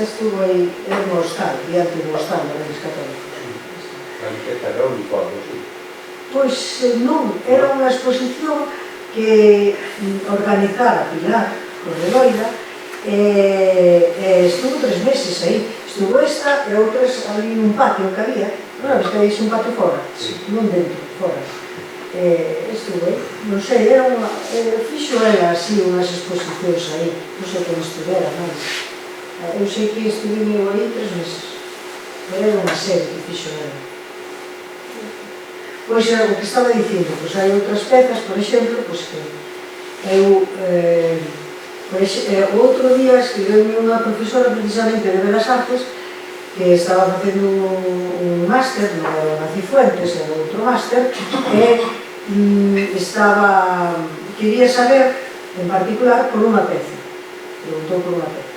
estuvo aí no hostal, diante do hostal da Reis Católicos. Era un uniforme, sí. Pois non, era unha exposición que organizara Pilar Correloira e estuvo 3 meses aí. Estuvo esta e outras ali nun patio que había. Non, que hai un patio fora, non dentro, fora. Estuve, non sei, fixo ela así unhas exposicións aí, non sei como estuvera, non? Eu sei que estuve eu aí 3 meses, pero era unha serie que fixo ela. Pois o que estaba dicindo, pois hai outras pezas, por exemplo, pois que eu, o outro día escribeume unha profesora precisamente de Belas Artes que estaba facendo un máster na Cifuentes, era outro máster, e quería saber, en particular, por unha peza. Preguntou por unha peza.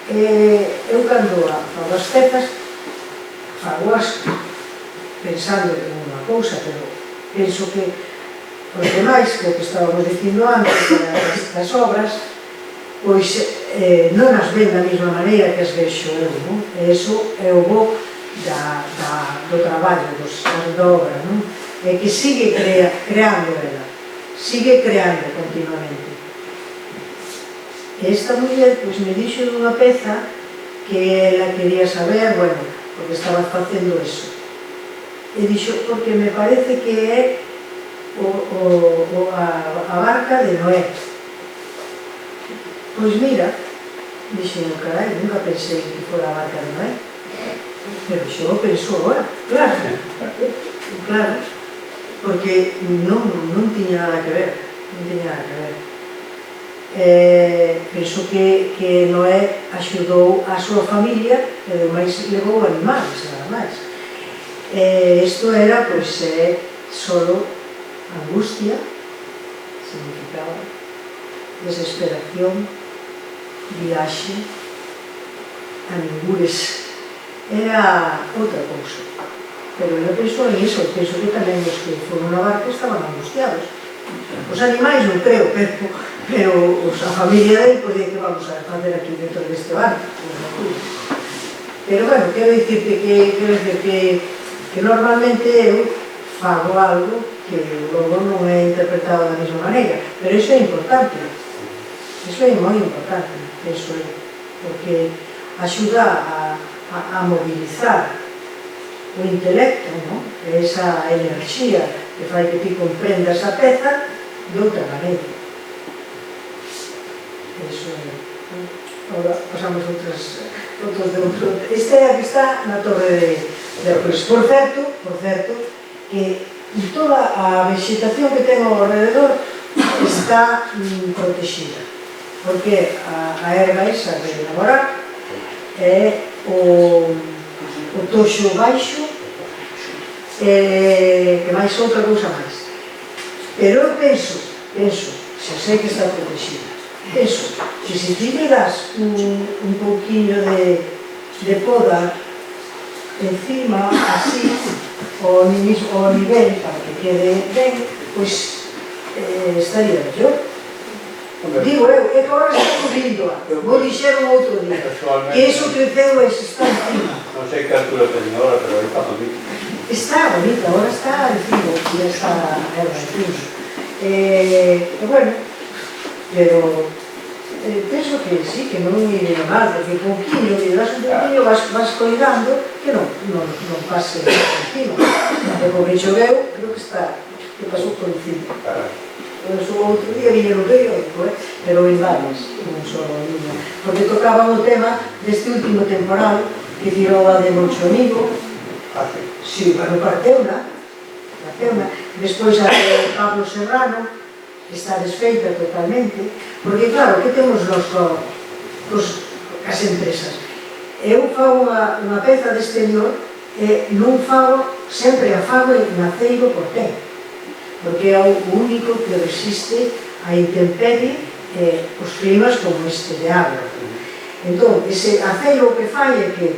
Eu cando fago as pezas, fagoas pensando en unha cousa, pero penso que os demais, que o que estábamos dicindo antes, das obras, pois non as ven da mesma maneira que as vexo eu, non? E iso é o bo do traballo, da obra, non? É que sigue creando ela, sigue creando continuamente. E esta muller, pois, me dixo dunha peza que ela quería saber, bueno, porque estaba facendo eso. E dixo, porque me parece que é a barca de Noé. Pois mira, dixen, carai, nunca pensei que fora a barca de Noé, pero xo penso agora, claro, claro, porque non tiña nada que ver, non tiña nada que ver. Penso que Noé axudou a súa familia e ademais levou animales, nada máis. Isto era, pois, solo angustia, significaba desesperación, viaxe, a ningures, era outra cousa. Pero eu penso en iso, penso que tamén os que foron na barca estaban angustiados. Os animais non creo, pero a familia dele, pois, que vamos a facer aquí dentro deste barco? Pero, bueno, quero dicirte que normalmente eu fago algo que logo non é interpretado da mesma maneira, pero iso é importante. Iso é moi importante, penso eu, porque axuda a mobilizar o intelecto, non? Esa enerxía que fai que ti comprendas a peza de outra maneira. Iso é. Agora pasamos outros de outro. Esta é a que está na Torre de Arcois. Por certo, que toda a vegetación que ten ao alrededor está protegida. Porque a erva esa de namorar é o toxo baixo que máis outra cousa máis. Pero eu penso, xa sei que está protegida, penso, que se ti me das un pouquinho de poda encima, así, ao nivel, para que quede ben, pois estaría mellor. Digo eu, é que agora estamos vindo, vou dixer un outro día, que iso creceu e se está encima. Non sei que altura teño agora, pero aí está bonito. Está bonito, agora está encima, e está erva encima. Bueno, pero penso que sí, que non iré mal, porque con quillo, que das un pouquinho, vas coidando, que non pase encima. Pero como choveu, creo que pasou por encima. O outro día viña no periódico, pero en varias, non só a miña, porque tocaban o tema deste último temporal que tirou a de Moncho Amigo. Si, bueno, parteuna, despois a de Pablo Serrano, que está desfeita totalmente, porque claro, que temos nos as empresas? Eu fago unha peza de exterior e non fago, sempre a fago en aceiro porteño, porque é o único que resiste a intemperie os climas como este de agua. Entón, ese aceiro que fai é que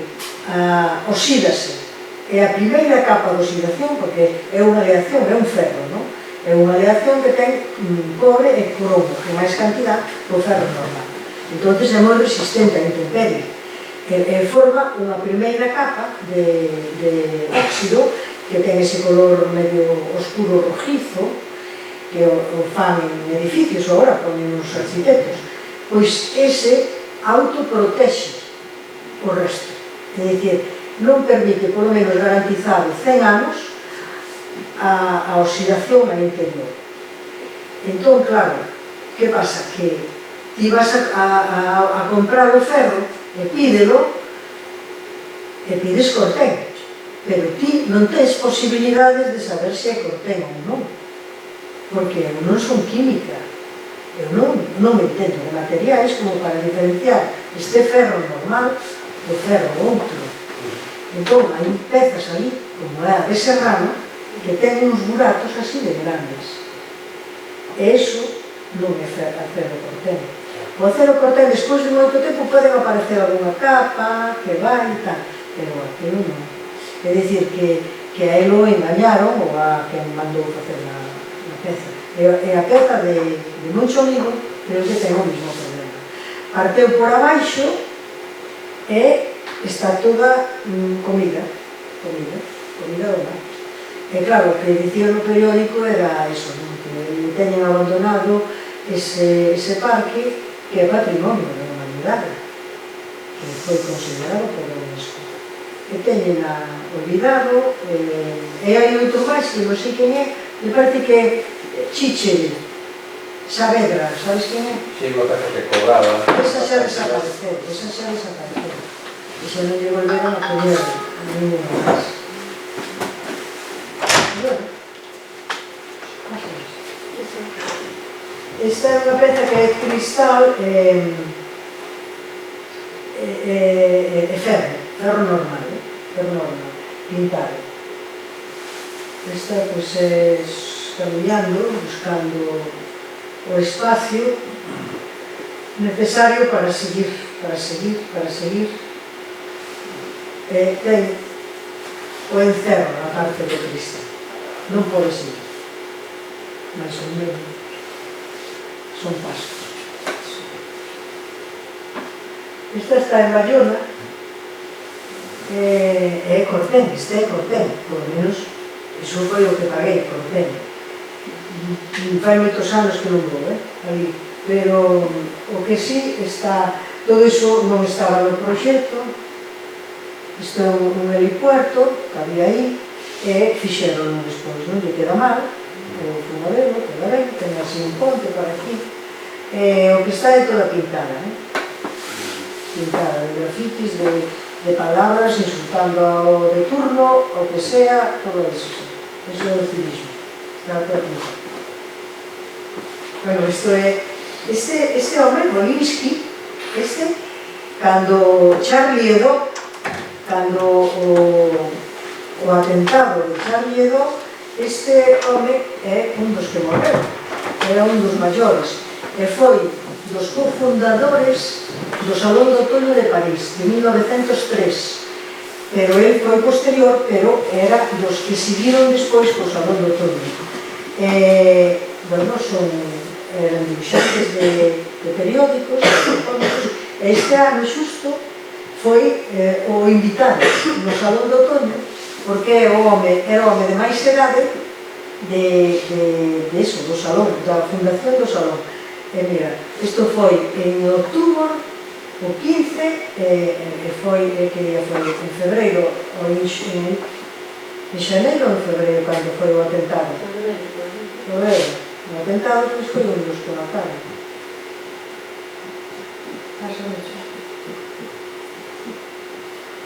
oxídase. É a primeira capa de oxidación, porque é unha aleación, é un ferro, non? É unha aleación que ten cobre e cromo, que máis cantidad do ferro normal. Entón, é moi resistente a intemperie. E forma unha primeira capa de óxido que ten ese color medio oscuro rojizo, que o fan en edificios agora, ponen os arquitectos, pois ese autoprotexe o resto. É dicir, non permite, polo menos garantizado 100 anos, a oxidación ao interior. Entón, claro, que pasa? Que ti vas a comprar o ferro e pídelo e pides cortén, pero ti non tens posibilidades de saber se é cortén ou non, porque eu non son química, eu non me entendo de materiais como para diferenciar este ferro normal do ferro outro. Entón, hai pezas ali, como é a de Serrano, que ten uns buratos así de grandes. E iso non é ferro cortén. O acero cortén, despois de moito tempo, poden aparecer alguna capa que vai e tal, pero aquilo non. É dicir, que a elo engañaron, ou a quen mandou facer a peza. E a peza de Monchonigo, creo que ten o mismo problema. Parteu por abaixo e está toda comida do mar. E claro, o que dicía no periódico era eso, que teñen abandonado ese parque que é patrimonio da humanidade, que foi considerado por a UNESCO. Que teñen olvidado, e hai outro máis que non sei quen é, me parece que é Chícheri, Saavedra, sabes quen é? Sí, botas que cobraba. Esa xa desapareceu. E xa non lle volveron a poñer ninguna máis. Bueno, esta é unha peza que é cristal e ferro normal, pintado. Esta, pois, é caminhando, buscando o espacio necesario para seguir. Ten o encerro na parte do cristal. Non pode seguir. Mas o mesmo. Son pasos. Esta está en Bayona. É cortén, por lo menos, iso foi o que paguei, cortén. Fai moitos anos que non vou, ali. Pero o que sí está, todo iso non estaba no proxecto. Isto é un helipuerto que había aí, e fixeron despois, non lle queda mal, o fumadero, queda ben, ten así un ponte por aquí. O que está é toda pintada, pintada de grafitis, de palabras, insultando ao de turno, o que sea, todo eso. Eso é o civismo. Está toda pintada. Bueno, isto é... Este home, Molinsky, cando Charlie Hebdo, cando o atentado de Charlie Hebdo, este home é un dos que morreu, era un dos maiores, e foi dos cofundadores do Salón de Outoño de París, de 1903. Pero ele foi posterior, pero era dos que seguiron despois co Salón de Outoño. Bueno, eran dibuixantes de periódicos, e este ano xusto foi o invitado no Salón de Outoño, porque era o home de máis idade de eso, do Salón, da fundación do Salón. E mira, isto foi en outubro, o 15, foi en febreiro, ou en xaneiro ou en febreiro, cando foi o atentado. O atentado, pois, foi un dos que mataron.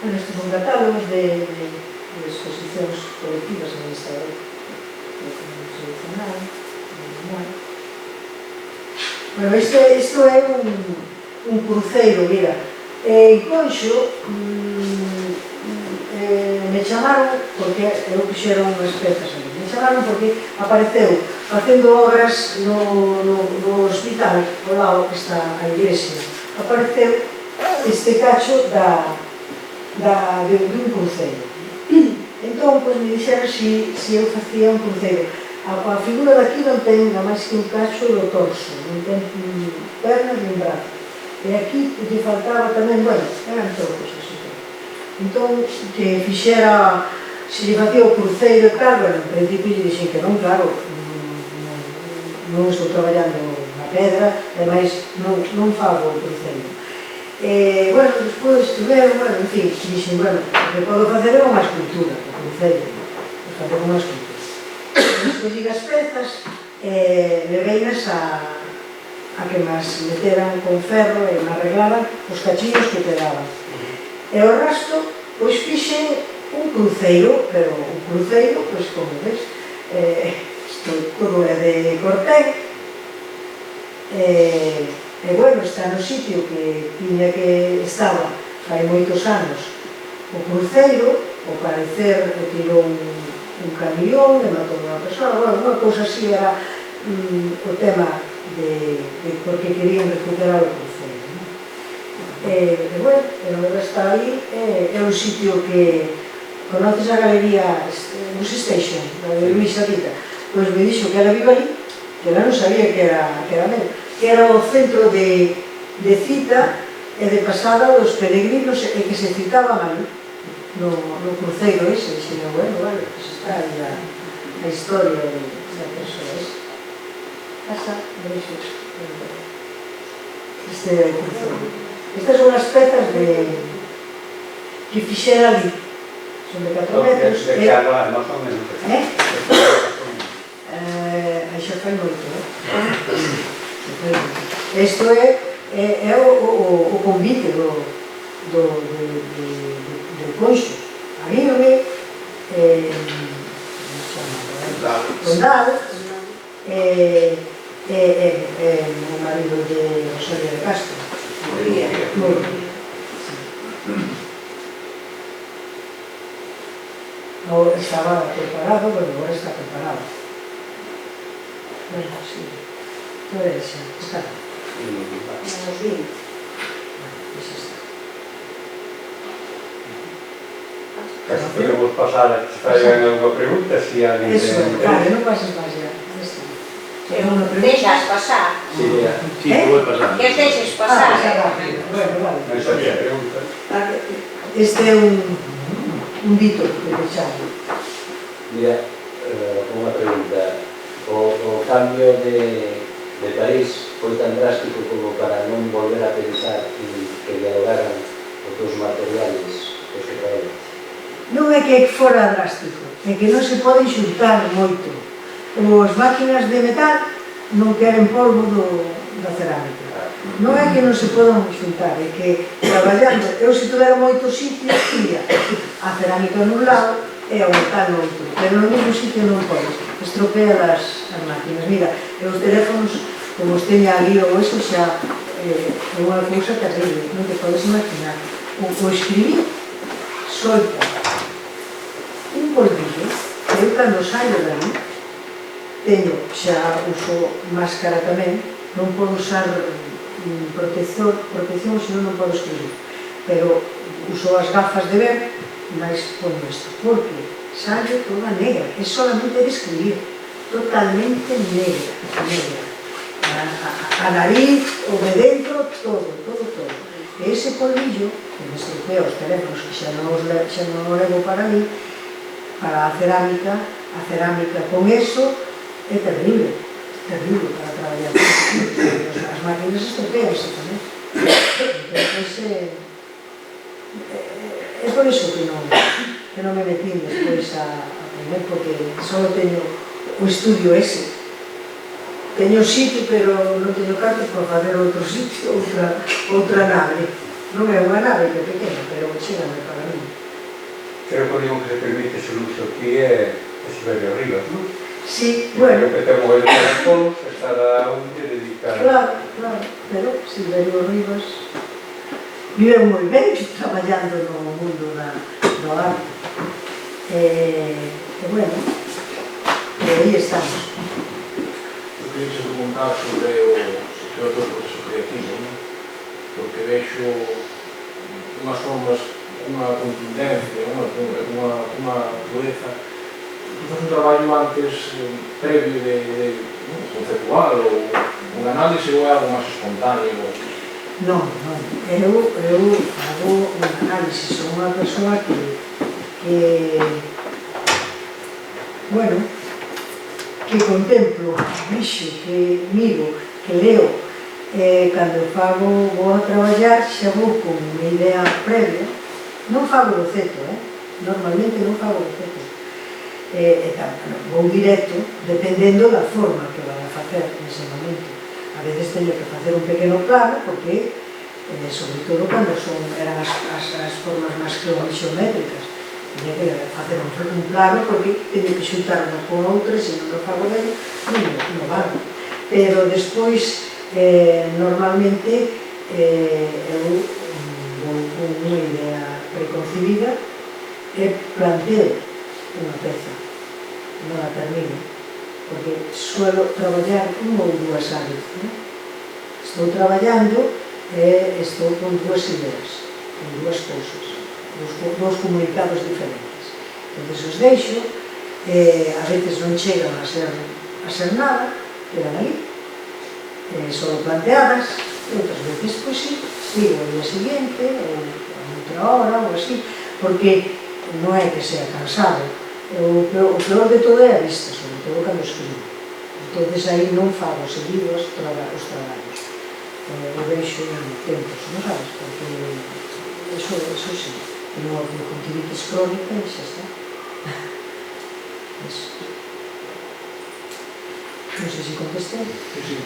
Bueno, estes son catálogos de exposicións colectivas en esta hora. Bueno, isto é un cruceiro, mira. En Conxo me chamaron, porque eu fixeron unhas pezas ali, me chamaron porque apareceu facendo obras no hospital, ao lado que está a iglesia. Apareceu este cacho de un cruceiro. Entón, pois, me dixeron se eu facía un cruceiro. A figura daqui non ten nada máis que un cacho do torso, non ten pernas nin brazo. E aquí lle faltaba tamén, bueno, eran todos así. Entón, que fixera, se lle facía o cruceiro e tal, bueno, en principio lle dixen que non, claro, non estou traballando na pedra, ademais non fago o cruceiro. Bueno, despois estuveron, bueno, en fin, dixen, bueno, o que podo facer é unha escultura, o cruceiro, facer unha escultura. Escolli as pezas e leveinas a que mas meteran con ferro e me arreglaran os cachillos que quedaban. E o resto, pois fixen un cruceiro, pero un cruceiro, pois como ves, isto todo é de cortén, e bueno, está no sitio que tiña que estaba hai moitos anos o cruceiro, ao parecer tirou un camión e matou unha persoa, bueno, unha cousa así era o tema porque querían recuperar o concello. E bueno, o está aí, é un sitio que conoces a galería Bus Station, da de Luis Arita, pois me dixo que era viva ali, que ela non sabía que era meu, que era o centro de cita e de pasada dos peregrinos e que se citaban ali no cruceiro ese. Dixen, bueno, vale, pues está aí a historia da persoa esa. Casa, deixo este cruceiro. Estas son as pezas que fixera ali. Son de 4 metros. De que ano, máis ou menos. Aí xa fai moito, Isto é o convite do Conxo. Aguirre, Condal, o marido de Rosario de Castro. Ahora estaba preparado, bueno, agora está preparado. Bueno, sí. Non é xa, está. Nos vimos. Pois está. Casi podemos pasar a que se traigan alguna pregunta, si alguén Eso, vale, non pases máis ya. Deixas pasar. Sí, vou pasando. Que os deixes Xa pasar. rápido. Bueno, vale. non sabía pregunta. Este é un dito de pechado. Mira, unha pregunta. O cambio de país foi tan drástico como para non volver a pensar que dialogaran os dos materiales que se traen? Non é que fora drástico, é que non se poden xuntar moito. As máquinas de metal non queren polvo da cerámica. Non é que non se podan xuntar, é que traballando, eu se tuvera moitos sitios, tira a cerámica nun lado e o metal no outro, pero no mesmo sitio non podes, estropea as máquinas. Mira, os teléfonos, como os teña ali ou eso, xa é unha cousa terrible, non te podes imaginar. O escribir solta un polvillo, que eu cando saio dali, teño, xa uso máscara tamén, non podo usar protección, senón non podo escribir, pero uso as gafas de ver, mas poño isto, porque saio toda negra, é solamente de escribir, totalmente negra. A nariz, o de dentro, todo. E ese polvillo, que me estropea os teléfonos, que xa non o levo para mí, para a cerámica con eso é terrible para traballar. As máquinas estropeanse tamén. Entón, é por iso que non me metín despois a aprender, porque só teño o estudio ese. Teño sitio, pero non teño cartas para fazer outro sitio, outra nave. Non é unha nave que é pequena, pero chegame para mí. Creo que o único que se permite ese uso aquí é Siberio Rivas, non? Sí, bueno. Que ten o de todos, estará un que dedicar... Claro, pero Silverio Rivas vive moi ben traballando no mundo do arte. E bueno, aí estamos. Eu queria se preguntar sobre o teu proceso creativo, non? Porque vexo unhas formas, unha contundencia, unha pureza. Tu faz un traballo antes previo de conceptual ou un análise ou é algo máis espontáneo? Non, eu fago un análisis, son unha persoa que bueno, que contemplo, vixo, que miro, que leo. Cando vou a traballar xa vou con unha idea previa, non fago boceto, normalmente non fago boceto. Vou directo, dependendo da forma que vai a facer nese momento. A veces teño que facer un pequeno plano, porque, sobre todo, cando eran as formas máis geométricas, teño que facer un plano, porque teño que xuntar unha con outra, se non o fago ben, non vale. Pero despois, normalmente, eu vou con unha idea preconcebida e planteo unha peza, non a termino. porque suelo traballar un ou dúas áreas, ¿no? Estou traballando e estou con dúas ideas, con dúas cousas, dous comunicados diferentes. Entón, os deixo, a veces non chegan a ser nada, quedan ali, só planteadas, e outras veces, pois sí, sigo o día seguinte, ou a outra hora, ou así, porque non é que sea cansado. O peor de todo é a vista, sobre todo cando escribo. Entón, aí non fago seguido os traballos. O deixo en tempos, non sabes? Porque eso sí, tenho a conjuntivitis crónica e xa está. Non sei se contestei. Sí.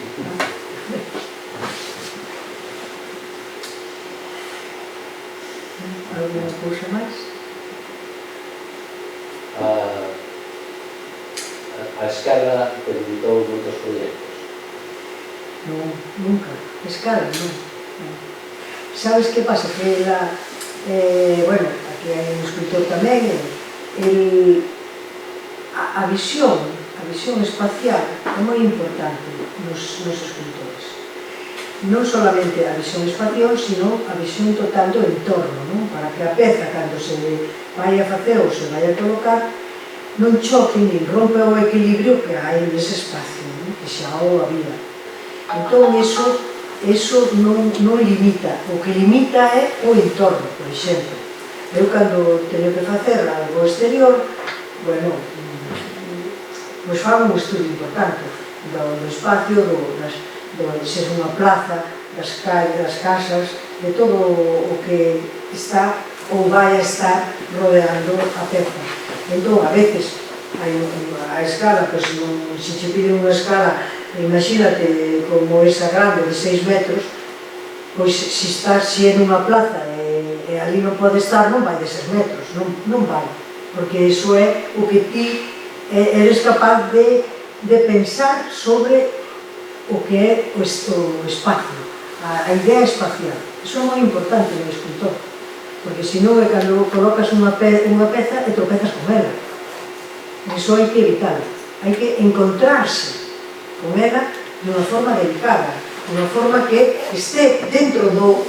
Alguna cousa máis? A escala permitou moitos proxectos. Non, nunca. Escala, non. Sabes que pasa? Que bueno, aquí hai un escritor tamén, a visión espacial é moi importante nos escritores. Non solamente a visión espacial, sino a visión total do entorno, non? Para que a peza, cando se vai a facer ou se vai a colocar, non choque nin rompe o equilibrio que hai nese espacio, non? Que xa o había. Entón, eso non limita. O que limita é o entorno, por exemplo. Eu, cando teño que facer algo exterior, bueno, pois fago un estudo importante do espacio, se é unha plaza, das calles, das casas, de todo o que está ou vai a estar rodeando a peza. Entón, a veces, a escala, pois, se che piden unha escala, imagínate como esa grande de 6 metros, pois se é nunha plaza e ali non pode estar, non vai de 6 metros, non vai, porque iso é o que ti eres capaz de pensar sobre o que é o espacio, a idea espacial. Iso é moi importante no escritor, porque senón é cando colocas unha peza e tropezas con ela. Iso hai que evitar, hai que encontrarse con ela de unha forma delicada, de unha forma que este dentro do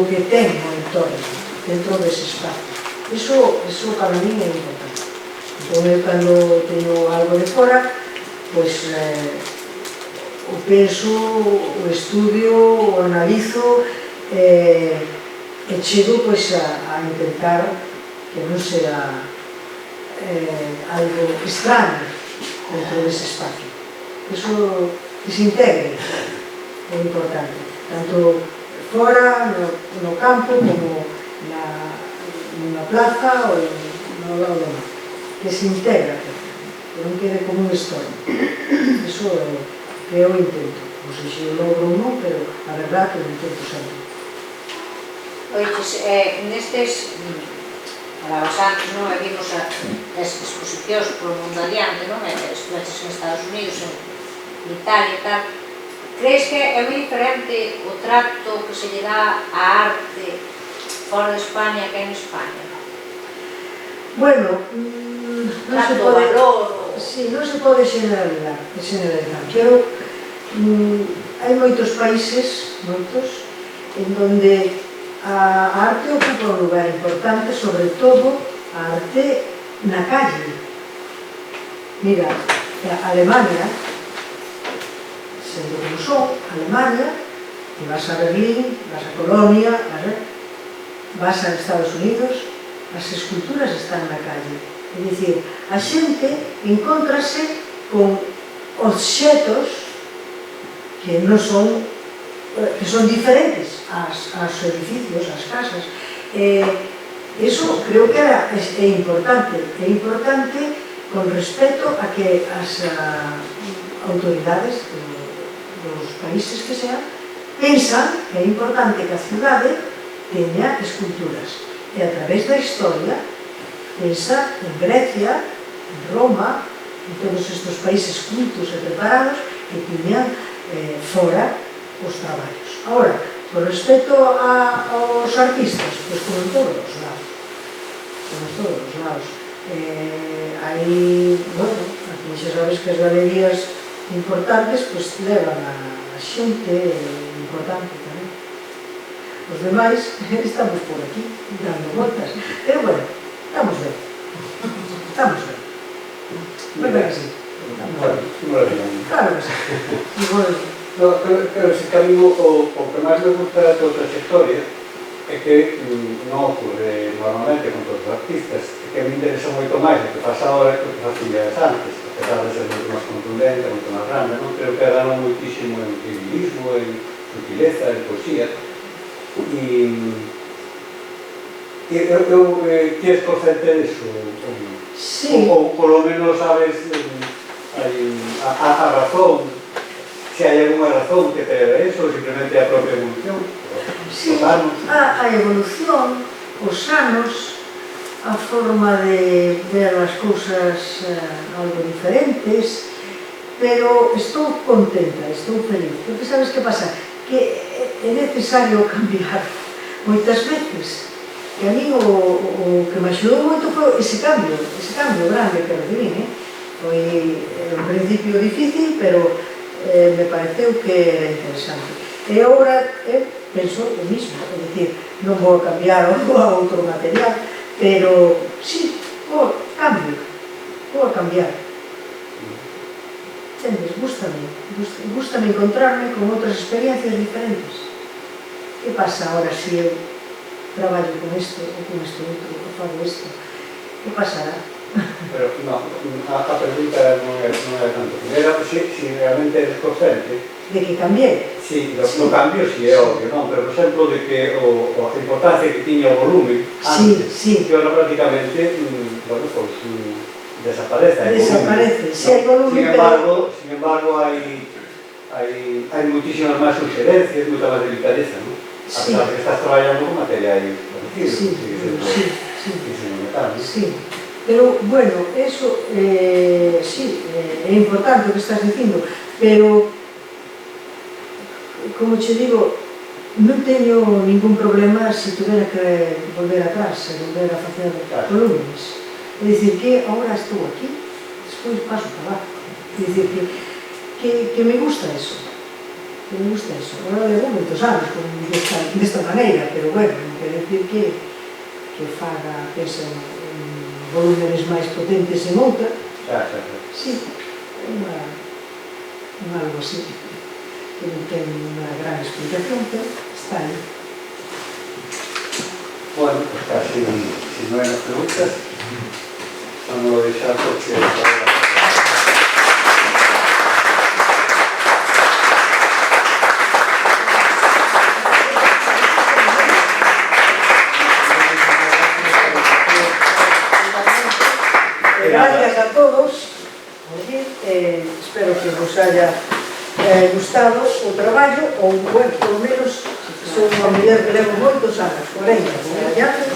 que ten o entorno, dentro dese espacio. Iso para mí é importante. Entón, eu cando teño algo de fora, pois o penso, o estudio, o analizo e chego pois a intentar que non sea algo extraño dentro dese espacio. Eso que se integre é importante, tanto fora, no campo, como nunha plaza ou no lado do mar, que se integra, que non quede como un estorno. Eso é que eu intento, non sei se eu logro ou non, pero a verdade que eu intento sempre. Oiches, nestes alabasantes, non? E vimos as exposicións polo mundo adiante, non? Estuveches en Estados Unidos, en Italia e tal. Crees que é moi diferente o trato que se lle dá á arte fora de España que en España? Bueno, non se pode... Sí, non se pode generalizar. Hai moitos países, en donde a arte ocupa un lugar importante, sobre todo a arte na calle. Mira, Alemania, sendo como son, Alemania, e vas a Berlín, vas a Colonia, vas a Estados Unidos, as esculturas están na calle. É dicir, a xente encontrase con obxetos que non son, que son diferentes aos edificios, ás casas. Eso creo que é importante. É importante con respecto a que as autoridades dos países que sean pensan que é importante que a cidade teña esculturas. E a través da historia pensa en Grecia, en Roma, en todos estes países cultos e preparados que tiñan fora os traballos. Ahora, con respecto aos artistas, pois como en todos os lados. Aí, bueno, aquí xa sabes que as galerías importantes pues levan a xente importante tamén. Os demais estamos por aquí dando voltas, pero bueno, estamos ben. Estamos ben. Verdad que sí? Claro que sí. Y bueno, No, pero ese cambio, o que máis me gusta da tua trayectoria é que non ocurre normalmente con todos os artistas, é que me interesa moito máis o que pasa ahora que o que facías antes, a pesar de ser moito máis contundente, moito máis grande, non? Creo que agarran moitísimo en civilismo, en sutileza, en poesía, e eu tienes consciente disso? sí. Ou polo menos sabes a razón, se hai alguna razón que te debe eso, ou simplemente a propia evolución, Sí, os anos. a evolución, os anos, a forma de ver as cousas algo diferentes, pero estou contenta, estou feliz, porque sabes que pasa? Que é necesario cambiar moitas veces, e a mí o que me axudou moito foi ese cambio grande que recibí, foi un principio difícil, pero me pareceu que era interesante. E agora penso o mismo, é dicir, non vou cambiar a outro material, pero sí, vou a cambiar. Entendes? Gústame encontrarme con outras experiencias diferentes. Que pasa agora se eu traballo con isto ou con isto outro, ou fago isto? Que pasará? Pero no, a pregunta non é tanto. Primeiro, se realmente eres consciente De que cambiei? sí, do cambio, sí, é obvio, non? Pero, por exemplo, de que a importancia que tiña o volume antes, Sí. que ahora prácticamente, bueno, pues, desaparece. Desaparece, si hai volume, Sin embargo, hai moitísimas máis suxerencias, moita máis delicadeza, non? A pesar de que estás traballando con materiais parecidos, sí. Pero, bueno, eso, sí, é importante o que estás dicindo, pero, como che digo, non teño ningún problema se tuvera que volver atrás, se volver a facer volúmenes. É dicir, que agora estou aquí, despois paso para lá. É dicir, que me gusta eso. Que me gusta eso. Agora levo moitos anos desta maneira, pero, bueno, non quer decir que faga, pensa en volúmenes máis potentes en outra. Sí, algo así. Que non ten unha gran explicación, pero está aí. Bueno, pues casi, si no hay más preguntas, vamos a deixar porque... Gracias a todos. Espero que vos haya gustado o traballo, ou, bueno, polo menos son unha muller que levo moitos anos, 40, traballando,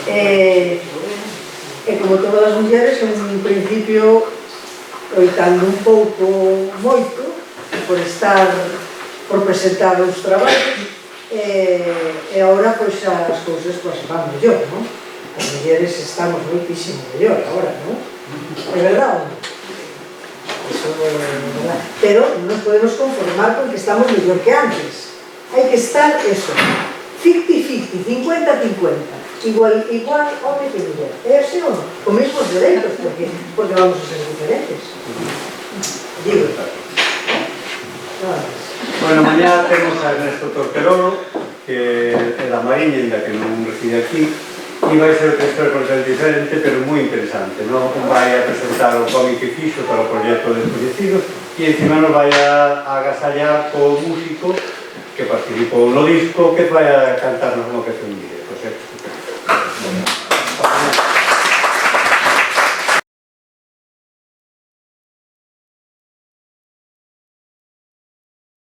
e como todas as mulleres, en principio, loitando un pouco moito, por presentar os traballos, e agora, pois, as cousas van mellor, non? As mulleres estamos moitísimo mellor agora, non? É verdade, non? Pero non nos podemos conformar con que estamos mellor que antes. Hai que estar, eso, 50-50, 50-50, igual home que muller. É así ou non? Con mesmos dereitos, porque vamos a ser diferentes. Digo. Bueno, mañá temos a Ernesto Torquerolo, que é da Mariña, ainda que non reside aquí, e vai ser outra historia completamente diferente, pero moi interesante, non? Vai a presentar o cómic que fixo para o proxecto Descoñecidos e encima nos vai a agasallar co músico que participou no disco que vai a cantarnos no que foi un día.